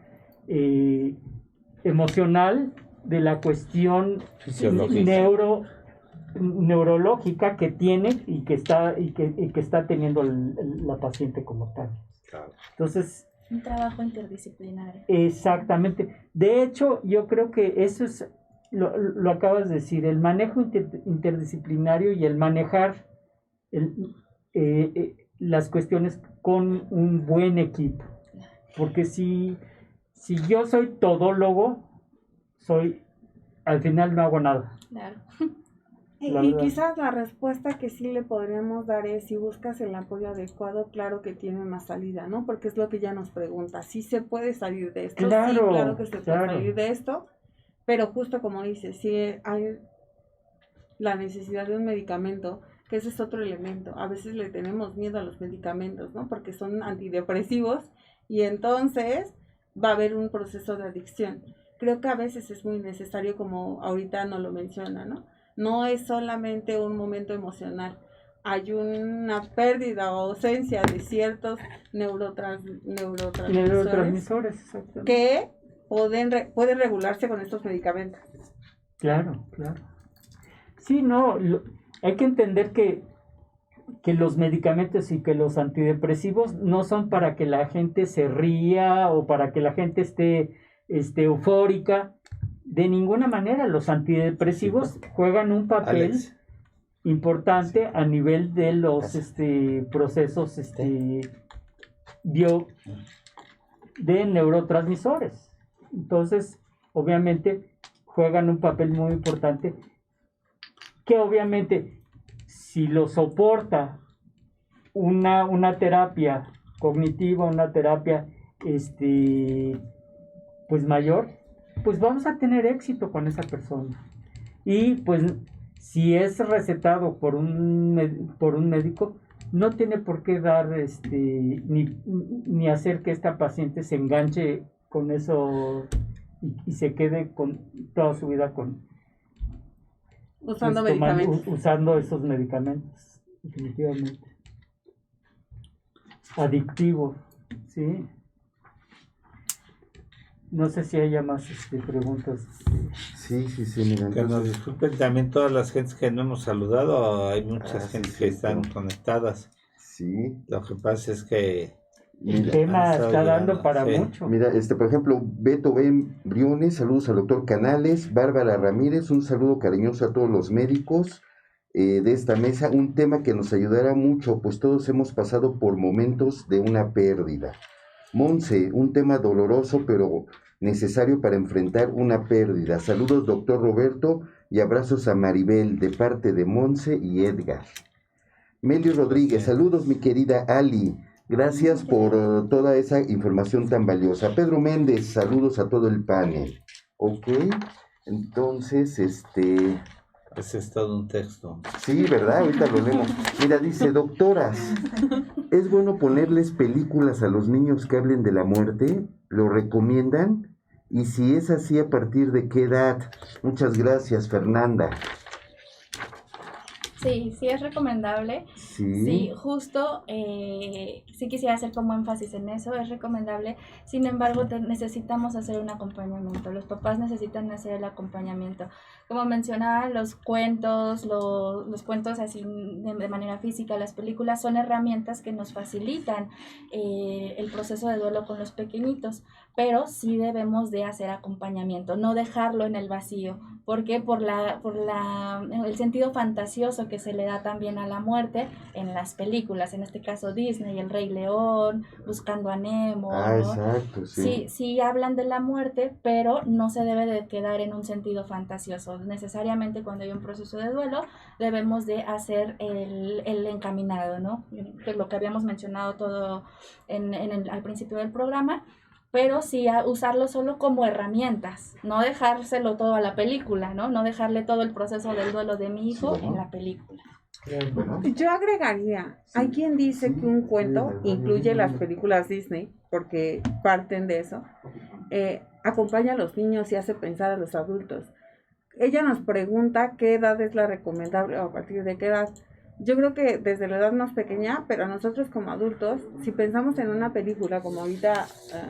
emocional de la cuestión neurológica que tiene y que está teniendo la paciente como tal. Claro. Entonces, un trabajo interdisciplinario. Exactamente. De hecho, yo creo que eso es, lo acabas de decir, el manejo interdisciplinario y el manejar las cuestiones con un buen equipo. Porque si yo soy todólogo, al final no hago nada. Claro. Y quizás la respuesta que sí le podríamos dar es, si buscas el apoyo adecuado, claro que tiene una salida, ¿no? Porque es lo que ella nos pregunta, ¿sí se puede salir de esto? Claro, sí, claro que se puede salir de esto, pero justo como dice, sí hay la necesidad de un medicamento, que ese es otro elemento. A veces le tenemos miedo a los medicamentos, ¿no? Porque son antidepresivos y entonces va a haber un proceso de adicción. Creo que a veces es muy necesario, como ahorita nos lo menciona, ¿no? No es solamente un momento emocional, hay una pérdida o ausencia de ciertos neurotransmisores que pueden regularse con estos medicamentos. Claro. Sí, no, hay que entender que los medicamentos y que los antidepresivos no son para que la gente se ría o para que la gente esté eufórica. De ninguna manera. Los antidepresivos juegan un papel importante a nivel de los procesos de neurotransmisores. Entonces, obviamente, juegan un papel muy importante que obviamente, si lo soporta una terapia cognitiva, una terapia pues mayor, pues vamos a tener éxito con esa persona. Y pues Si es recetado por un médico, no tiene por qué dar ni hacer que esta paciente se enganche con eso y se quede con toda su vida Usando medicamentos. Usando esos medicamentos, definitivamente. Adictivo, ¿sí? No sé si haya más preguntas. Sí, mira. Que nos disculpen también todas las gentes que no hemos saludado, hay muchas gentes que están conectadas. Sí. Lo que pasa es que el tema está dando para mucho. Mira, por ejemplo, Beto Ben Briones, saludos al doctor Canales, Bárbara Ramírez, un saludo cariñoso a todos los médicos de esta mesa, un tema que nos ayudará mucho, pues todos hemos pasado por momentos de una pérdida. Monse, un tema doloroso pero necesario para enfrentar una pérdida. Saludos, doctor Roberto, y abrazos a Maribel de parte de Monse y Edgar. Melio Rodríguez, saludos mi querida Ali, gracias por toda esa información tan valiosa. Pedro Méndez, saludos a todo el panel. Ok, entonces, ese es todo un texto. Sí, ¿verdad? Ahorita lo leemos. Mira, dice, doctoras, ¿es bueno ponerles películas a los niños que hablen de la muerte? ¿Lo recomiendan? Y si es así, ¿a partir de qué edad? Muchas gracias, Fernanda. Sí, sí es recomendable. Sí, justo, sí quisiera hacer como énfasis en eso, es recomendable. Sin embargo, necesitamos hacer un acompañamiento. Los papás necesitan hacer el acompañamiento. Como mencionaba, los cuentos, los cuentos así de manera física, las películas son herramientas que nos facilitan el proceso de duelo con los pequeñitos, pero sí debemos de hacer acompañamiento, no dejarlo en el vacío. ¿Por qué? Por el sentido fantasioso que se le da también a la muerte en las películas, en este caso Disney, El Rey León, Buscando a Nemo, ¿no? Exacto, sí. Sí hablan de la muerte, pero no se debe de quedar en un sentido fantasioso. Necesariamente cuando hay un proceso de duelo debemos de hacer el encaminado, ¿no? Que es lo que habíamos mencionado todo al principio del programa, pero sí a usarlo solo como herramientas, no dejárselo todo a la película, ¿no? No dejarle todo el proceso del duelo de mi hijo en la película. Yo agregaría, hay quien dice que un cuento incluye las películas Disney, porque parten de eso, acompaña a los niños y hace pensar a los adultos. Ella nos pregunta qué edad es la recomendable o a partir de qué edad. Yo creo que desde la edad más pequeña, pero a nosotros como adultos, si pensamos en una película, como ahorita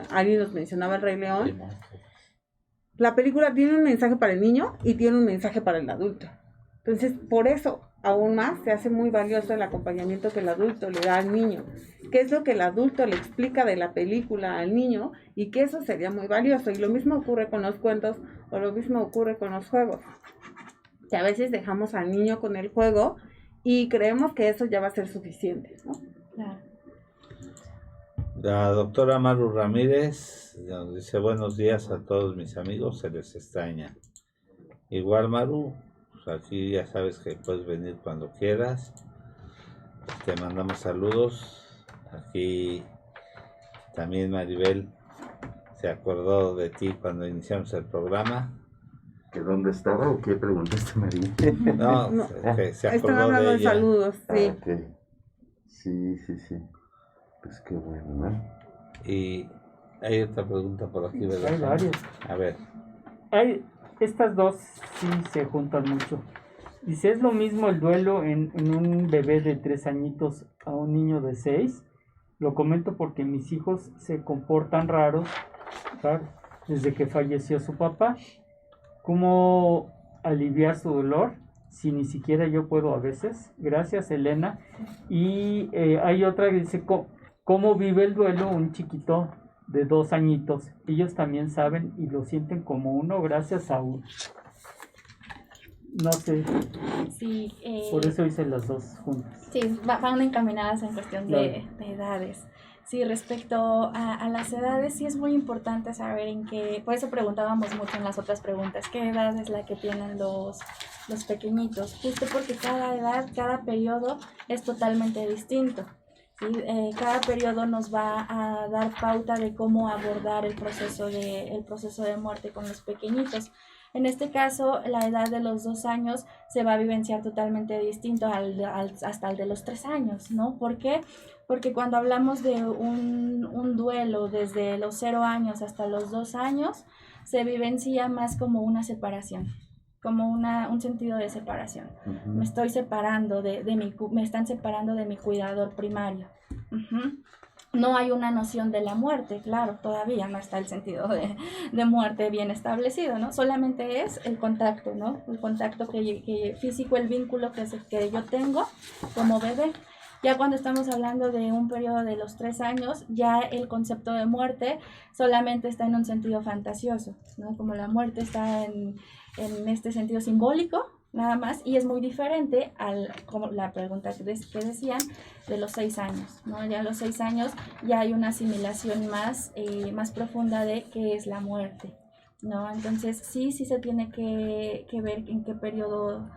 Ari nos mencionaba El Rey León, la película tiene un mensaje para el niño y tiene un mensaje para el adulto. Entonces, por eso, aún más, se hace muy valioso el acompañamiento que el adulto le da al niño. ¿Qué es lo que el adulto le explica de la película al niño? Y que eso sería muy valioso. Y lo mismo ocurre con los cuentos o lo mismo ocurre con los juegos. Que a veces dejamos al niño con el juego y creemos que eso ya va a ser suficiente, ¿no? Claro. La doctora Maru Ramírez nos dice buenos días a todos mis amigos, se les extraña. Igual Maru, pues aquí ya sabes que puedes venir cuando quieras. Te mandamos saludos. Aquí también Maribel se acordó de ti cuando iniciamos el programa. ¿Que dónde estaba o qué preguntaste, María? No, se acordó Están hablando de de ella. saludos, sí. Okay. Sí. Pues qué bueno, ¿no? Y hay otra pregunta por aquí, ¿verdad? Hay varias. A ver. Estas dos sí se juntan mucho. Dice, ¿es lo mismo el duelo en un bebé de 3 añitos a un niño de 6? Lo comento porque mis hijos se comportan raros, ¿sabes? Desde que falleció su papá. ¿Cómo aliviar su dolor si ni siquiera yo puedo a veces? Gracias, Elena. Y hay otra que dice, ¿cómo vive el duelo un chiquito de 2 añitos? Ellos también saben y lo sienten como uno. Gracias, Saúl. No sé. Sí, Por eso hice las dos juntas. Sí, van encaminadas en cuestión de edades. Sí, respecto a las edades, sí es muy importante saber en qué, por eso preguntábamos mucho en las otras preguntas, qué edad es la que tienen los pequeñios, justo porque cada edad, cada periodo es totalmente distinto. ¿Sí? Cada periodo nos va a dar pauta de cómo abordar el proceso de muerte con los pequeñitos. En este caso, la edad de los 2 años se va a vivenciar totalmente distinto hasta el de los 3 años, ¿no? ¿Por qué? Porque cuando hablamos de un duelo desde los 0 años hasta los 2 años, se vivencia más como una separación, como un sentido de separación. Ujú. Me estoy separando me están separando de mi cuidador primario. No hay una noción de la muerte, claro, todavía no está el sentido de muerte bien establecido, ¿no? Solamente es el contacto, ¿no? El contacto físico, el vínculo que yo tengo como bebé. Ya cuando estamos hablando de un periodo de los 3 años, ya el concepto de muerte solamente está en un sentido fantasioso, ¿no? Como la muerte está en este sentido simbólico, nada más, y es muy diferente como la pregunta que decían, de los 6 años, ¿no? Ya a los 6 años ya hay una asimilación más profunda de qué es la muerte, ¿no? Entonces sí se tiene que ver en qué periodo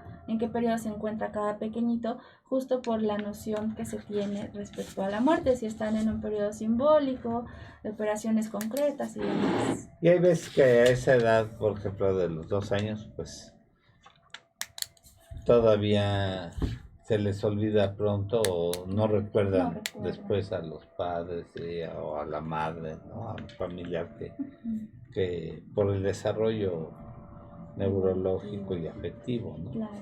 se encuentra cada pequeñito, justo por la noción que se tiene respecto a la muerte, si están en un periodo simbólico, de operaciones concretas y demás. Y hay veces que a esa edad, por ejemplo, de los 2 años, pues todavía se les olvida pronto o no recuerdan después a los padres o a la madre, ¿no? A un familiar que por el desarrollo neurológico y afectivo, ¿no? Claro.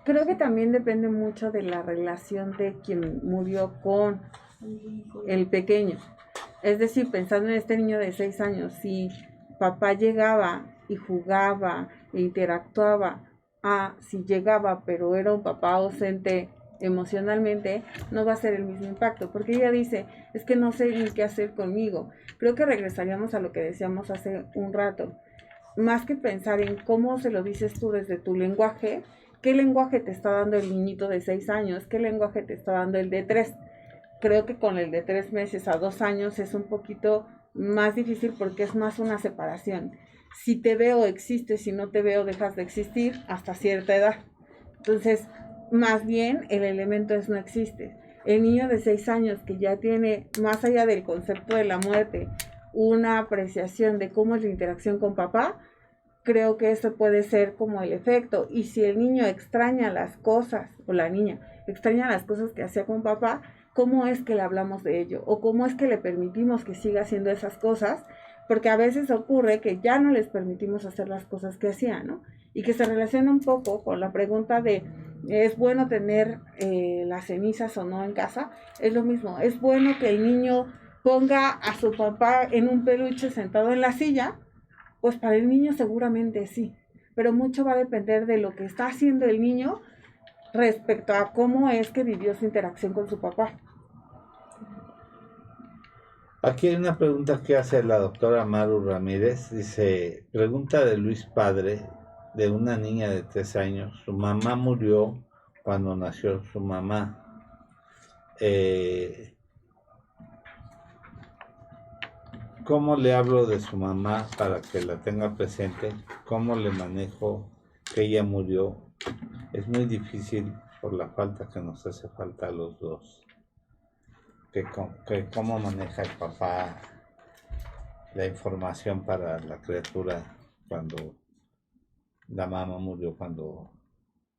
Creo que también depende mucho de la relación de quien murió con el pequeño. Es decir, pensando en este niño de 6 años, si papá llegaba y jugaba e interactuaba, si llegaba pero era un papá ausente emocionalmente, no va a ser el mismo impacto, porque ella dice, es que no sé ni qué hacer conmigo. Creo que regresaríamos a lo que decíamos hace un rato. Más que pensar en cómo se lo dices tú desde tu lenguaje, ¿qué lenguaje te está dando el niñito de 6 años? ¿Qué lenguaje te está dando el de 3? Creo que con el de 3 meses a 2 años es un poquito más difícil porque es más una separación. Si te veo, existes, si no te veo, dejas de existir hasta cierta edad. Entonces, más bien el elemento es no existe. El niño de 6 años que ya tiene, más allá del concepto de la muerte, una apreciación de cómo es la interacción con papá, creo que eso puede ser como el efecto. Y si el niño extraña las cosas, o la niña extraña las cosas que hacía con papá, ¿cómo es que le hablamos de ello? ¿O cómo es que le permitimos que siga haciendo esas cosas? Porque a veces ocurre que ya no les permitimos hacer las cosas que hacían, ¿no? Y que se relaciona un poco con la pregunta de, ¿es bueno tener las cenizas o no en casa? Es lo mismo, ¿es bueno que el niño ponga a su papá en un peluche sentado en la silla? Pues para el niño seguramente sí, pero mucho va a depender de lo que está haciendo el niño respecto a cómo es que vivió su interacción con su papá. Aquí hay una pregunta que hace la doctora Maru Ramírez. Dice, pregunta de Luis Padre, de una niña de 3 años. Su mamá murió cuando nació su mamá. ¿Cómo le hablo de su mamá para que la tenga presente? ¿Cómo le manejo que ella murió? Es muy difícil por la falta que nos hace falta a los dos. ¿Cómo maneja el papá la información para la criatura cuando la mamá murió, cuando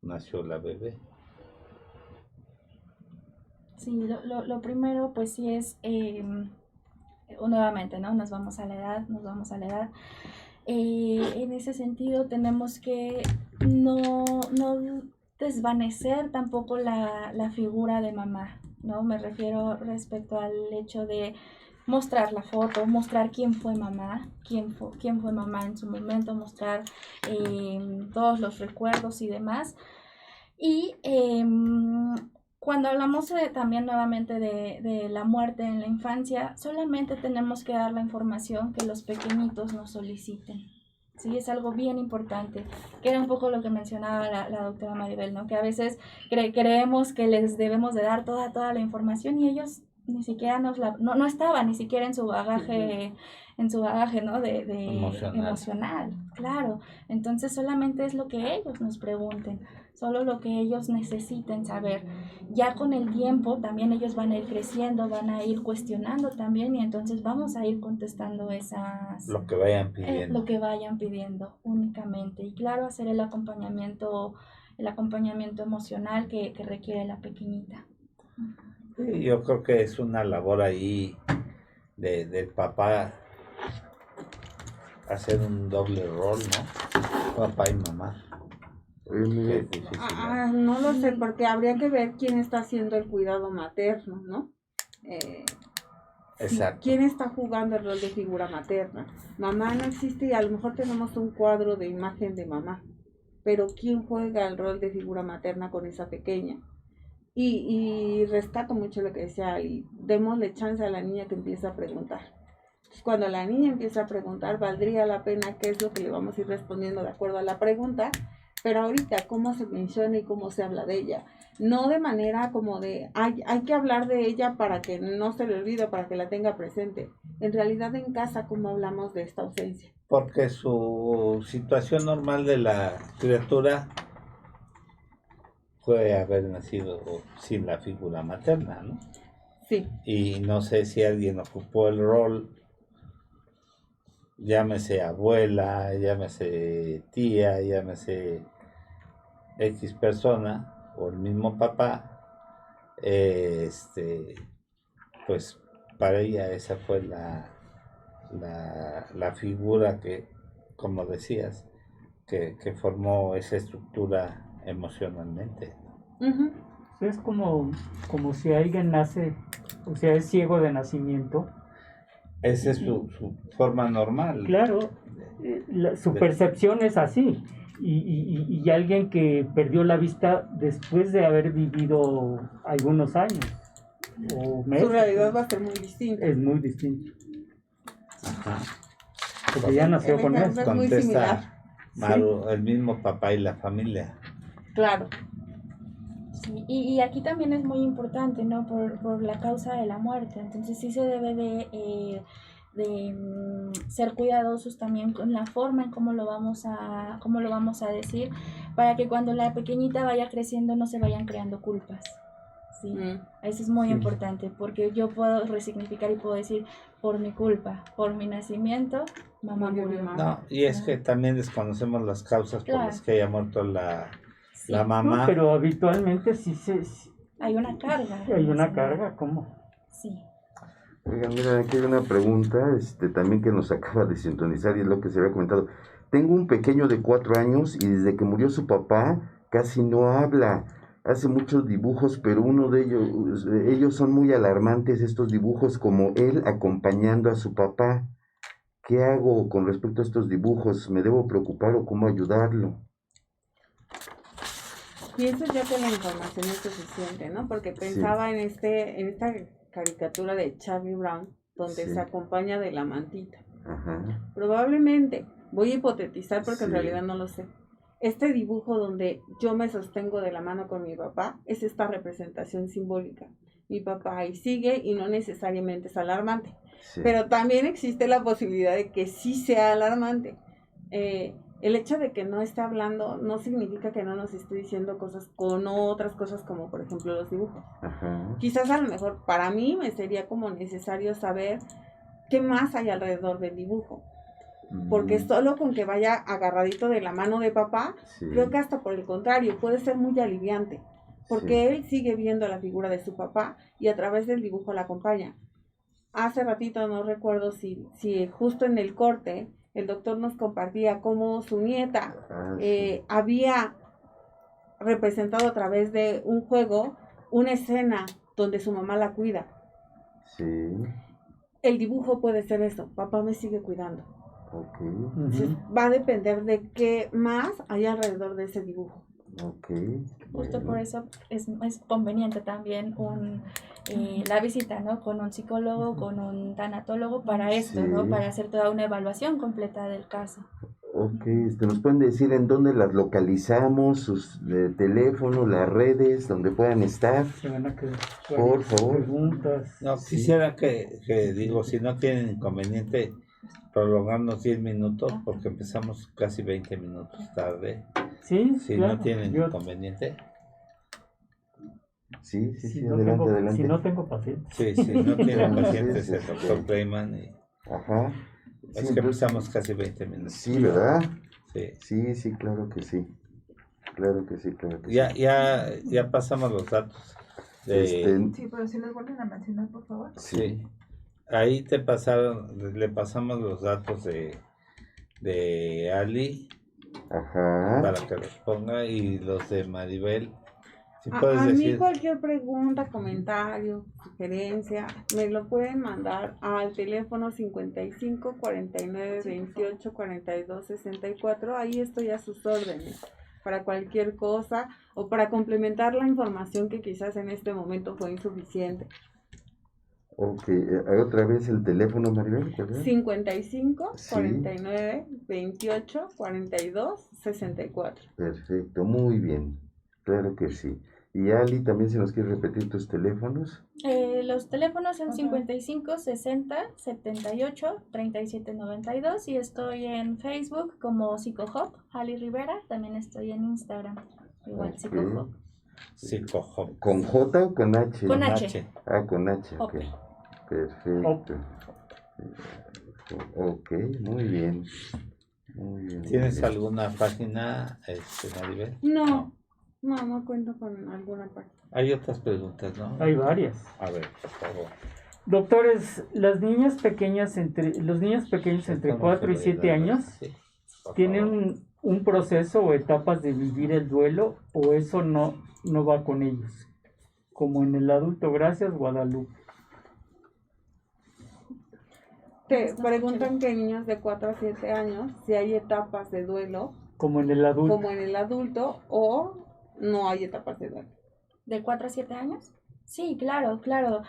nació la bebé? Sí, lo primero pues sí es, nuevamente, ¿no? Nos vamos a la edad. En ese sentido tenemos que no desvanecer tampoco la figura de mamá, ¿no? Me refiero respecto al hecho de mostrar la foto, mostrar quién fue mamá, quién fue mamá en su momento, mostrar todos los recuerdos y demás. Y cuando hablamos también nuevamente de la muerte en la infancia, solamente tenemos que dar la información que los pequeñitos nos soliciten. Sí, es algo bien importante, que era un poco lo que mencionaba la doctora Maribel, ¿no? Que a veces creemos que les debemos de dar toda la información y ellos ni siquiera no estaba ni siquiera en su bagaje, ¿no? de emocional, claro. Entonces solamente es lo que ellos nos pregunten, solo lo que ellos necesiten saber. Ya con el tiempo también ellos van a ir creciendo, van a ir cuestionando también, y entonces vamos a ir contestando lo que vayan pidiendo. Lo que vayan pidiendo únicamente. Y claro, hacer el acompañamiento emocional que requiere la pequeñita. Sí, yo creo que es una labor ahí del papá hacer un doble rol, ¿no? Papá y mamá. Que es difícil, ¿no? No lo sé, porque habría que ver quién está haciendo el cuidado materno, ¿no? Exacto. ¿Quién está jugando el rol de figura materna? Mamá no existe y a lo mejor tenemos un cuadro de imagen de mamá, pero ¿quién juega el rol de figura materna con esa pequeña? Y rescato mucho lo que decía Ali, démosle chance a la niña que empiece a preguntar. Entonces, cuando la niña empieza a preguntar, valdría la pena qué es lo que le vamos a ir respondiendo de acuerdo a la pregunta, pero ahorita cómo se menciona y cómo se habla de ella. No de manera como de, hay que hablar de ella para que no se le olvide, para que la tenga presente. En realidad en casa, ¿cómo hablamos de esta ausencia? Porque su situación normal de la criatura fue haber nacido sin la figura materna, ¿no? Sí. Y no sé si alguien ocupó el rol, llámese abuela, llámese tía, llámese X persona, o el mismo papá, pues para ella esa fue la figura que, como decías, que formó esa estructura emocionalmente. Uh-huh. Es como si alguien nace, o sea, es ciego de nacimiento. Esa es su forma normal. Claro, su percepción es así. Y alguien que perdió la vista después de haber vivido algunos años o meses, su realidad va a ser muy distinta. Es muy distinto. Ajá. Porque ya nació con eso. Es muy similar. Maru, el mismo papá y la familia. Claro. Sí, y aquí también es muy importante, ¿no? Por la causa de la muerte. Entonces sí se debe de ser cuidadosos también con la forma en cómo lo vamos a decir, para que cuando la pequeñita vaya creciendo no se vayan creando culpas. Sí, eso es muy importante, porque yo puedo resignificar y puedo decir, por mi culpa, por mi nacimiento, mamá murió. No, y es que también desconocemos las causas por las que haya muerto la mamá. No, pero habitualmente sí hay una carga. Hay una carga, ¿cómo? Sí. Oigan, mira, aquí hay una pregunta también que nos acaba de sintonizar y es lo que se había comentado. Tengo un pequeño de 4 años y desde que murió su papá casi no habla. Hace muchos dibujos, pero uno de ellos son muy alarmantes, estos dibujos, como él acompañando a su papá. ¿Qué hago con respecto a estos dibujos? ¿Me debo preocupar o cómo ayudarlo? Pienso ya que la información es suficiente, ¿no? Porque pensaba en esta caricatura de Charlie Brown, donde se acompaña de la mantita. Ajá. Probablemente, voy a hipotetizar porque en realidad no lo sé. Este dibujo donde yo me sostengo de la mano con mi papá es esta representación simbólica. Mi papá ahí sigue y no necesariamente es alarmante. Sí. Pero también existe la posibilidad de que sí sea alarmante. El hecho de que no esté hablando no significa que no nos esté diciendo cosas con otras cosas como por ejemplo los dibujos. Ajá. Quizás a lo mejor para mí me sería como necesario saber qué más hay alrededor del dibujo. Porque solo con que vaya agarradito de la mano de papá, creo que hasta por el contrario, puede ser muy aliviante. Porque él sigue viendo la figura de su papá y a través del dibujo la acompaña. Hace ratito no recuerdo si justo en el corte el doctor nos compartía cómo su nieta había representado a través de un juego una escena donde su mamá la cuida. Sí. El dibujo puede ser eso, papá me sigue cuidando. Okay. Entonces, va a depender de qué más hay alrededor de ese dibujo. Okay. Justo por eso es conveniente también la visita, ¿no? Con un psicólogo, con un tanatólogo para esto, ¿no? Para hacer toda una evaluación completa del caso. Ok, ¿nos pueden decir en dónde las localizamos, sus teléfonos, las redes, donde puedan estar? Se van a quedar Por favor. preguntas. No, Sí. quisiera que digo, si no tienen inconveniente, prolongarnos 10 minutos, porque empezamos casi 20 minutos tarde. Sí, Si claro. no tienen Yo, inconveniente. Sí, si, sí, no adelante, tengo, adelante. si no tengo pacientes. Sí, si no tienen pacientes, Sí, el sí, doctor sí. Clayman. Y, Ajá. es Sí, que entonces, empezamos casi 20 minutos. sí, ¿verdad? Sí. Sí, sí, claro que sí. Claro que sí, claro que Ya, sí. ya pasamos los datos. Sí, pero si los vuelven a mencionar, por favor. Sí. Ahí le pasamos los datos de Ali Ajá. para que los ponga y los de Maribel. Si A puedes mí decir, cualquier pregunta, comentario, sugerencia, me lo pueden mandar al teléfono 55 49 28 42 64. Ahí estoy a sus órdenes para cualquier cosa o para complementar la información que quizás en este momento fue insuficiente. Ok, otra vez el teléfono, Maribel, ¿cuál es? 55 Sí. 49 28 42 64. Perfecto, muy bien. Claro que sí. Y Ali, también si nos quieres repetir tus teléfonos. Los teléfonos son 55 60 78 37 92 y estoy en Facebook como PsicoHop, Ali Rivera. También estoy en Instagram, igual Ok. PsicoHop. psicohop. ¿Con J o con H? Con H. Ah, con H, Hop. ok. Perfecto. Ok, muy bien. Muy bien. ¿Tienes muy bien. alguna página, Maribel? No cuento con alguna parte. Hay otras preguntas, ¿no? Hay varias. A ver, por favor. Doctores, los niños pequeños entre 4 y 7 años Sí, por tienen un proceso o etapas de vivir el duelo, o eso no va con ellos, como en el adulto. Gracias, Guadalupe. Te preguntan que niños de 4 a 7 años si hay etapas de duelo Como en el adulto. como en el adulto o no hay etapas de duelo. ¿De 4 a 7 años? Sí, claro, claro.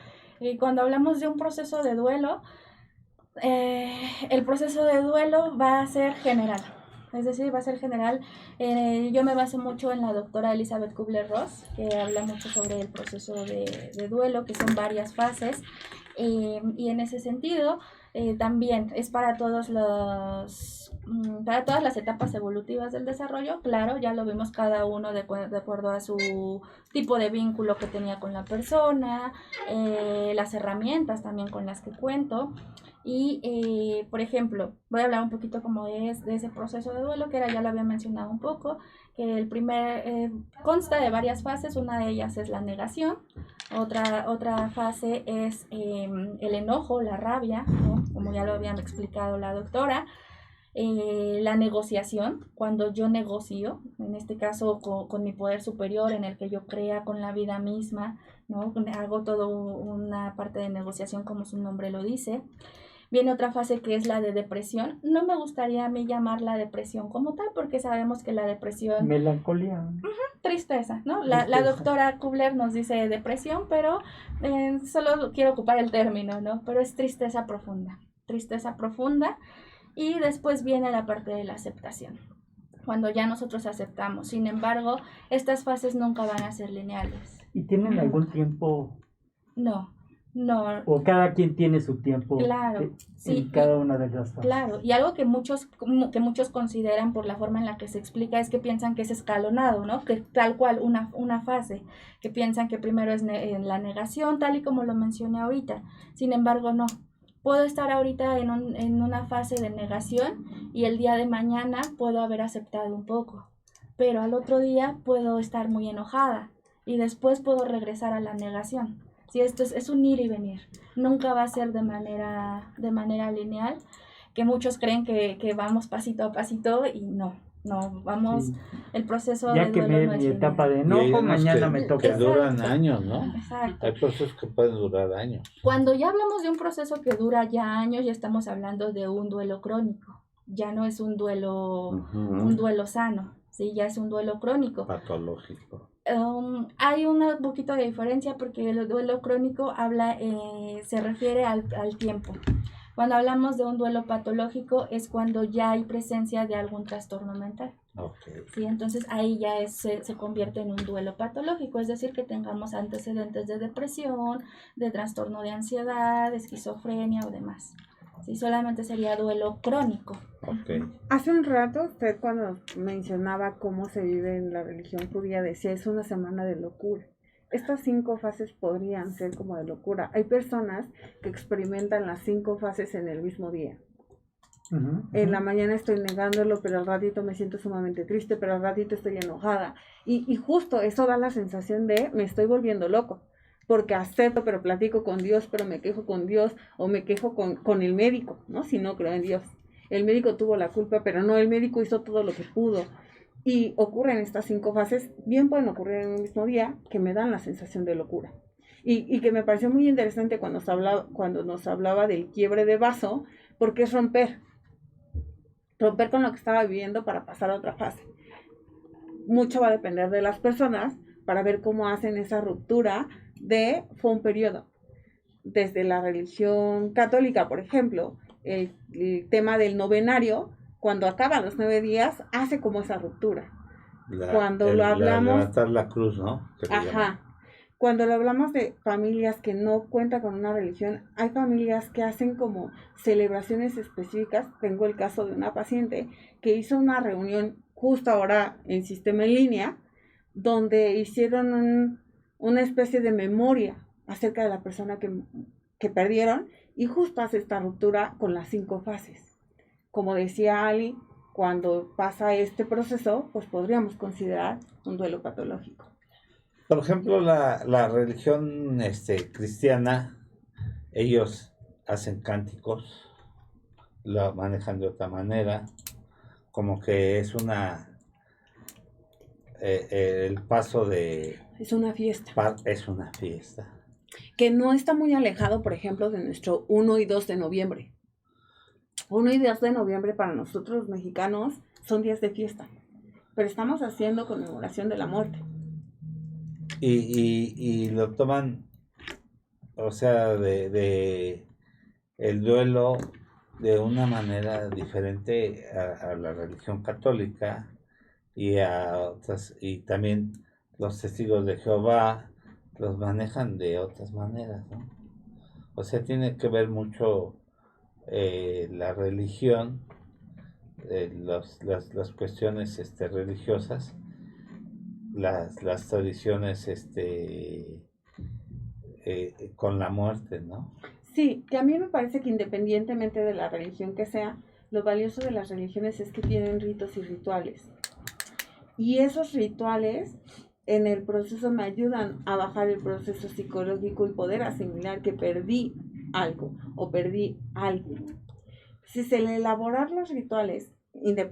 Cuando hablamos de un proceso de duelo, el proceso de duelo va a ser general. Es decir, va a ser general. Yo me baso mucho en la doctora Elizabeth Kubler-Ross, que habla mucho sobre el proceso de duelo, que son varias fases. Y en ese sentido, también es para todas las etapas evolutivas del desarrollo. Claro, ya lo vimos cada uno de acuerdo a su tipo de vínculo que tenía con la persona, las herramientas también con las que cuento. Y, por ejemplo, voy a hablar un poquito como de ese proceso de duelo, que ya lo había mencionado un poco, que el primer consta de varias fases. Una de ellas es la negación, otra fase es el enojo, la rabia, ¿no? Como ya lo había explicado la doctora. La negociación, cuando yo negocio, en este caso con mi poder superior, en el que yo crea con la vida misma, ¿no? Hago toda una parte de negociación como su nombre lo dice. Viene otra fase que es la de depresión. No me gustaría a mí llamarla depresión como tal, porque sabemos que la depresión... Melancolía. Tristeza, ¿no? La doctora Kubler nos dice depresión, pero solo quiero ocupar el término, ¿no? Pero es tristeza profunda. Y después viene la parte de la aceptación, cuando ya nosotros aceptamos. Sin embargo, estas fases nunca van a ser lineales. ¿Y tienen algún tiempo? No. ¿O cada quien tiene su tiempo? Claro, sí. En cada una de las fases. Claro, y algo que muchos consideran por la forma en la que se explica es que piensan que es escalonado, ¿no? Que tal cual una fase, que piensan que primero es en la negación, tal y como lo mencioné ahorita. Sin embargo, no. Puedo estar ahorita en una fase de negación y el día de mañana puedo haber aceptado un poco, pero al otro día puedo estar muy enojada y después puedo regresar a la negación. Sí, esto es un ir y venir, nunca va a ser de manera lineal, que muchos creen que vamos pasito a pasito y no, vamos, sí. El proceso ya de que duelo me no es mi lineal. etapa de enojo, mañana me toca. Que duran años, ¿no? Exacto. Hay procesos que pueden durar años. Cuando ya hablamos de un proceso que dura ya años, ya estamos hablando de un duelo crónico, ya no es un duelo sano, ¿sí? Ya es un duelo crónico. Patológico. Hay un poquito de diferencia porque el duelo crónico se refiere al tiempo. Cuando hablamos de un duelo patológico es cuando ya hay presencia de algún trastorno mental. Okay. Sí, entonces ahí ya se convierte en un duelo patológico, es decir, que tengamos antecedentes de depresión, de trastorno de ansiedad, de esquizofrenia o demás. Sí, solamente sería duelo crónico. Okay. Hace un rato, usted cuando mencionaba cómo se vive en la religión judía, decía, es una semana de locura. Estas 5 fases podrían ser como de locura. Hay personas que experimentan las 5 fases en el mismo día. En la mañana estoy negándolo, pero al ratito me siento sumamente triste, pero al ratito estoy enojada. Y justo eso da la sensación de me estoy volviendo loco, porque acepto, pero platico con Dios, pero me quejo con Dios, o me quejo con el médico, ¿no? Si no creo en Dios. El médico tuvo la culpa, pero no, el médico hizo todo lo que pudo. Y ocurren estas 5 fases, bien pueden ocurrir en un mismo día, que me dan la sensación de locura. Y que me pareció muy interesante cuando nos hablaba del quiebre de vaso, porque es romper con lo que estaba viviendo para pasar a otra fase. Mucho va a depender de las personas para ver cómo hacen esa ruptura fue un periodo. Desde la religión católica, por ejemplo, el tema del novenario, cuando acaban los 9 días, hace como esa ruptura. Cuando lo hablamos... levantar la cruz, ¿no? Ajá. Cuando lo hablamos de familias que no cuentan con una religión, hay familias que hacen como celebraciones específicas. Tengo el caso de una paciente que hizo una reunión justo ahora en sistema en línea, donde hicieron una especie de memoria acerca de la persona que perdieron, y justo hace esta ruptura con las 5 fases. Como decía Ali, cuando pasa este proceso, pues podríamos considerar un duelo patológico. Por ejemplo, la religión cristiana, ellos hacen cánticos, lo manejan de otra manera, como que es el paso de... Es una fiesta. Es una fiesta. Que no está muy alejado, por ejemplo, de nuestro 1 y 2 de noviembre. 1 y 2 de noviembre para nosotros los mexicanos son días de fiesta, pero estamos haciendo conmemoración de la muerte. Y lo toman, o sea, de el duelo de una manera diferente a la religión católica y a otras, y también los testigos de Jehová los manejan de otras maneras, ¿no? O sea, tiene que ver mucho la religión, las cuestiones religiosas, las tradiciones con la muerte, ¿no? Sí, que a mí me parece que independientemente de la religión que sea, lo valioso de las religiones es que tienen ritos y rituales. Y esos rituales en el proceso me ayudan a bajar el proceso psicológico y poder asimilar que perdí algo o perdí algo. Si se le elaborar los rituales,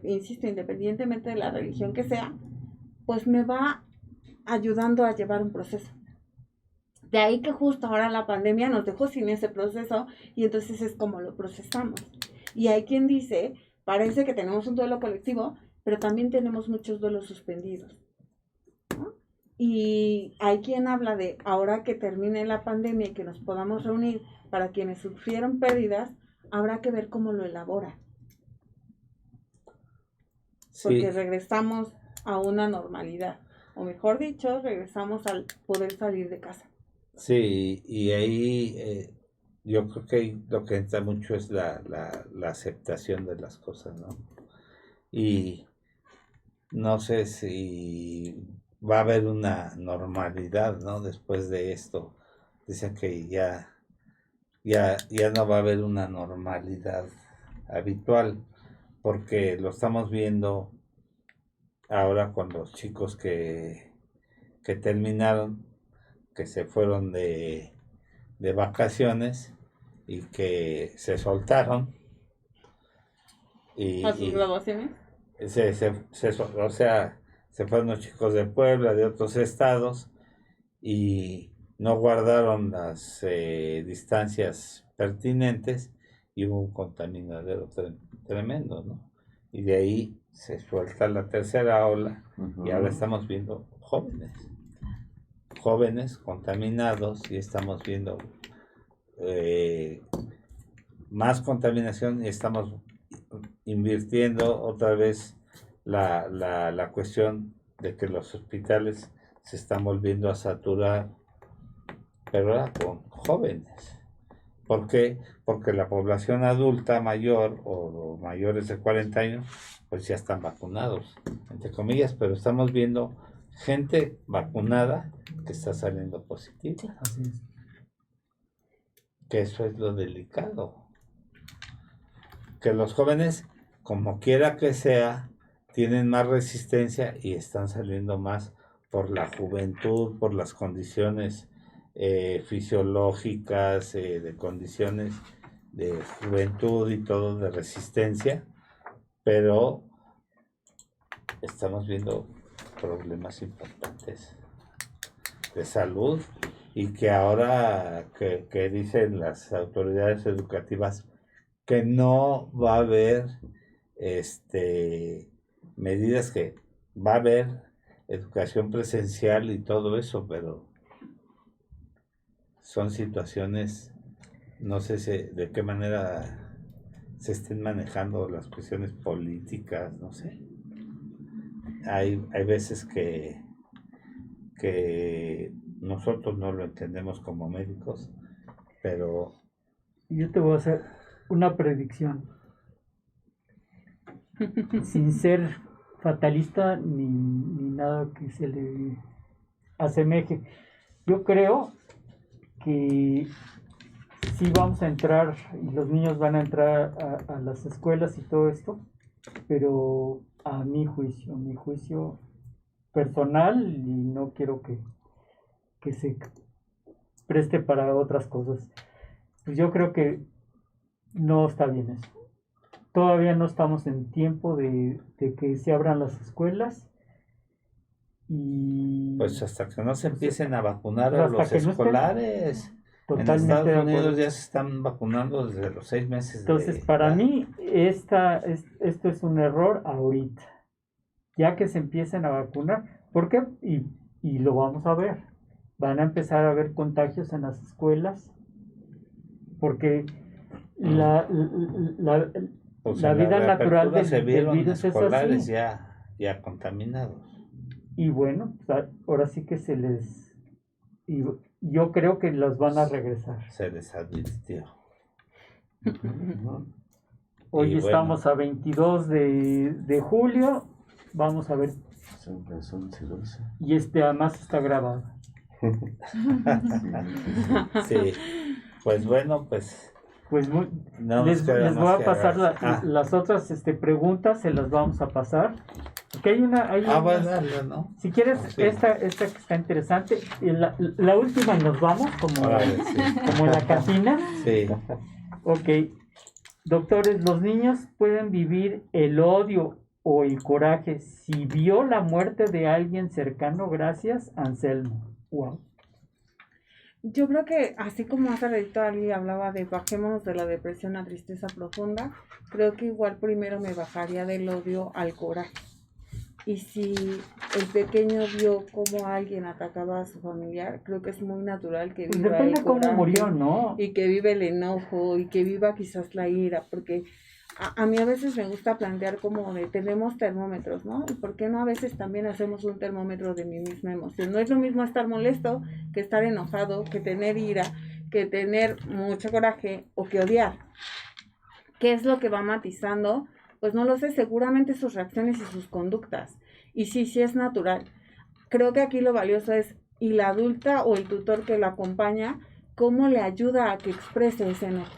insisto, independientemente de la religión que sea, pues me va ayudando a llevar un proceso. De ahí que justo ahora la pandemia nos dejó sin ese proceso, y entonces es como lo procesamos. Y hay quien dice, parece que tenemos un duelo colectivo, pero también tenemos muchos duelos suspendidos, ¿no? Y hay quien habla de, ahora que termine la pandemia y que nos podamos reunir, para quienes sufrieron pérdidas, habrá que ver cómo lo elabora. Porque regresamos a una normalidad, o mejor dicho, regresamos al poder salir de casa. Sí, y ahí yo creo que lo que entra mucho es la aceptación de las cosas, ¿no? Y no sé si va a haber una normalidad, ¿no? Después de esto. Dicen que ya no va a haber una normalidad habitual, porque lo estamos viendo ahora con los chicos que terminaron, que se fueron de vacaciones y que se soltaron. ¿A sus graduaciones? O sea, se fueron los chicos de Puebla, de otros estados, y no guardaron las distancias pertinentes, y hubo un contaminadero tremendo, ¿no? Y de ahí se suelta la tercera ola, y ahora estamos viendo jóvenes contaminados, y estamos viendo más contaminación y estamos invirtiendo otra vez la cuestión de que los hospitales se están volviendo a saturar, pero ahora con jóvenes. ¿Por qué? Porque la población adulta mayor o mayores de 40 años, pues ya están vacunados, entre comillas, pero estamos viendo gente vacunada que está saliendo positiva. Así es. Que eso es lo delicado. Que los jóvenes, como quiera que sea, tienen más resistencia y están saliendo más por la juventud, por las condiciones fisiológicas, de condiciones de juventud y todo, de resistencia, pero estamos viendo problemas importantes de salud y que ahora que dicen las autoridades educativas que no va a haber medidas, que va a haber educación presencial y todo eso, pero son situaciones, no sé de qué manera se estén manejando las cuestiones políticas, no sé. Hay veces que nosotros no lo entendemos como médicos, pero... Yo te voy a hacer una predicción, sin ser fatalista ni nada que se le asemeje. Yo creo que sí vamos a entrar y los niños van a entrar a las escuelas y todo esto, pero a mi juicio personal, y no quiero que se preste para otras cosas, pues yo creo que no está bien eso. Todavía no estamos en tiempo de que se abran las escuelas. Y pues hasta que no se empiecen a vacunar pues a los escolares. En Estados Unidos ya se están vacunando desde los 6 meses. Entonces, para mí, esto es un error ahorita. Ya que se empiecen a vacunar. ¿Por qué? Y lo vamos a ver. Van a empezar a haber contagios en las escuelas. Porque la vida natural del virus es así. Ya contaminados. Y bueno, ahora sí que yo creo que los van a regresar. Se les advirtió. Hoy estamos a 22 de julio. Vamos a ver. Y además está grabado. Sí. Pues bueno, pues les voy a pasar las otras preguntas, se las vamos a pasar. Porque hay una... ¿no? Si quieres, esta que está interesante. Y la última nos vamos, como en la cantina. Sí. Ok. Doctores, los niños pueden vivir el odio o el coraje si vio la muerte de alguien cercano. Gracias, Anselmo. Wow. Yo creo que así como hace ratito Ali hablaba de bajémonos de la depresión a tristeza profunda, creo que igual primero me bajaría del odio al coraje. Y si el pequeño vio cómo alguien atacaba a su familiar, creo que es muy natural que viva depende el cómo coraje, murió, ¿no? y que vive el enojo y que viva quizás la ira, porque a mí a veces me gusta plantear como de tenemos termómetros, ¿no? Y por qué no a veces también hacemos un termómetro de mi misma emoción. No es lo mismo estar molesto que estar enojado, que tener ira, que tener mucho coraje o que odiar. ¿Qué es lo que va matizando? Pues no lo sé, seguramente sus reacciones y sus conductas. Y sí es natural. Creo que aquí lo valioso es, y la adulta o el tutor que lo acompaña, cómo le ayuda a que exprese ese enojo.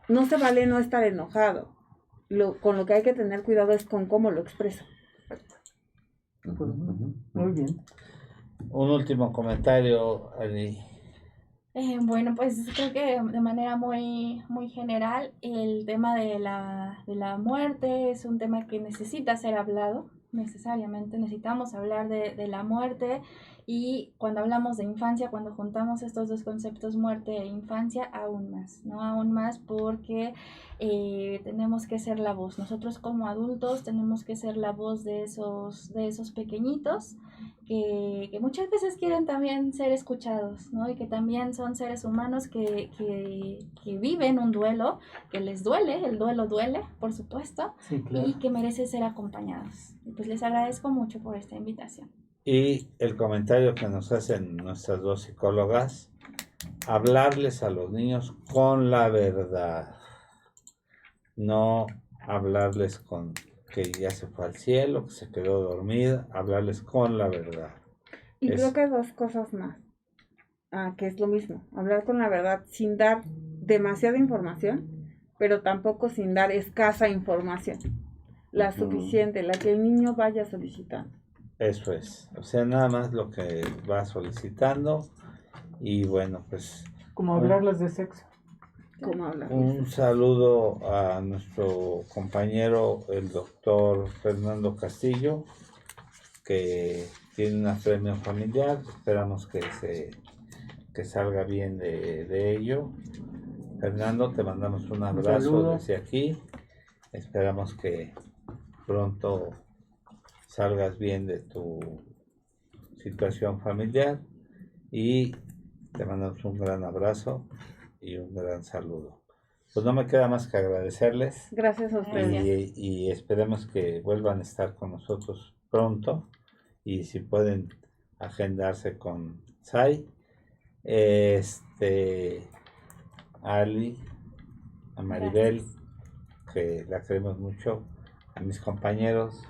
No se vale no estar enojado. Con lo que hay que tener cuidado es con cómo lo expresa. Muy bien. Un último comentario, Ali. Bueno, pues creo que de manera muy, muy general el tema de la muerte es un tema que necesita ser hablado, necesariamente necesitamos hablar de la muerte Y cuando hablamos de infancia, cuando juntamos estos dos conceptos, muerte e infancia, aún más, ¿no? Aún más porque tenemos que ser la voz. Nosotros como adultos tenemos que ser la voz de esos pequeñitos que muchas veces quieren también ser escuchados, ¿no? Y que también son seres humanos que viven un duelo, que les duele, el duelo duele, por supuesto, Sí, claro. y que merecen ser acompañados. Y pues les agradezco mucho por esta invitación. Y el comentario que nos hacen nuestras dos psicólogas, hablarles a los niños con la verdad, no hablarles con que ya se fue al cielo, que se quedó dormida, hablarles con la verdad. Y creo que hay dos cosas más, que es lo mismo, hablar con la verdad sin dar demasiada información, pero tampoco sin dar escasa información, la suficiente, la que el niño vaya solicitando. Eso es, o sea, nada más lo que va solicitando y bueno, pues Como hablarles de sexo. ¿Cómo hablar? un saludo a nuestro compañero, el doctor Fernando Castillo, que tiene una premio familiar, esperamos que salga bien de ello. Fernando, te mandamos un abrazo saludo. desde aquí, esperamos que pronto salgas bien de tu situación familiar y te mandamos un gran abrazo y un gran saludo. Pues no me queda más que agradecerles Gracias a ustedes. y esperemos que vuelvan a estar con nosotros pronto y si pueden agendarse con Sai, Ali, a Maribel, que la queremos mucho, a mis compañeros,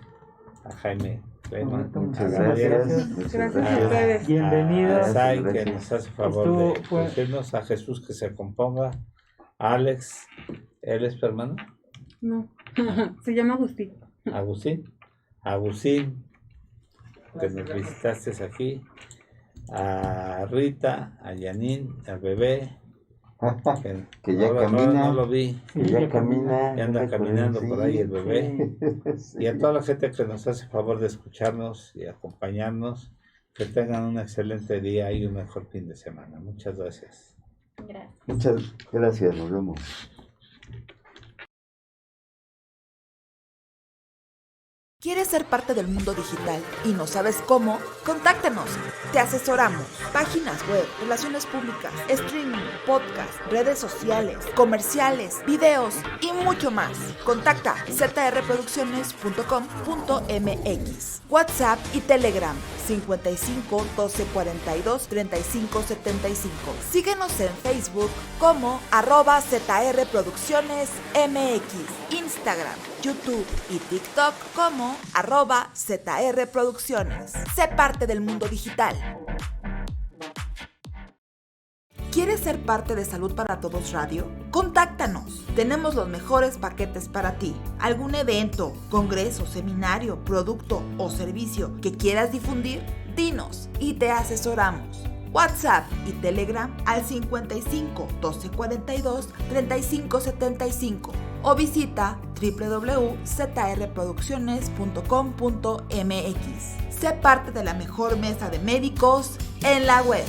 a Jaime Lehmann, Muchas a Gabriel, gracias. Gracias a ustedes. Bienvenidos. a Sai, que Gracias. nos hace favor Estuvo- de decirnos, a Jesús que se componga, a Alex, ¿él es tu hermano? No, se llama Agustín. Agustín, que nos visitaste aquí, a Rita, a Yanin, al bebé, Que ya ahora camina. no lo vi, Que ya camina. Ya anda caminando por ahí el bebé. Sí. y a toda la gente que nos hace favor de escucharnos y acompañarnos, que tengan un excelente día y un mejor fin de semana. Muchas gracias. Gracias. Muchas gracias, nos vemos. ¿Quieres ser parte del mundo digital y no sabes cómo? Contáctanos, te asesoramos. Páginas web, relaciones públicas, streaming, podcast, redes sociales, comerciales, videos y mucho más. Contacta zrproducciones.com.mx. WhatsApp y Telegram 55 12 42 35 75. Síguenos en Facebook como @ZR Producciones MX, Instagram, YouTube y TikTok como @ZR Producciones. Sé parte del mundo digital. ¿Quieres ser parte de Salud para Todos Radio? Contáctanos. Tenemos los mejores paquetes para ti. ¿Algún evento, congreso, seminario, producto o servicio que quieras difundir? Dinos y te asesoramos. WhatsApp y Telegram al 55 12 42 35 75 o visita www.zrproducciones.com.mx. Sé parte de la mejor mesa de médicos en la web.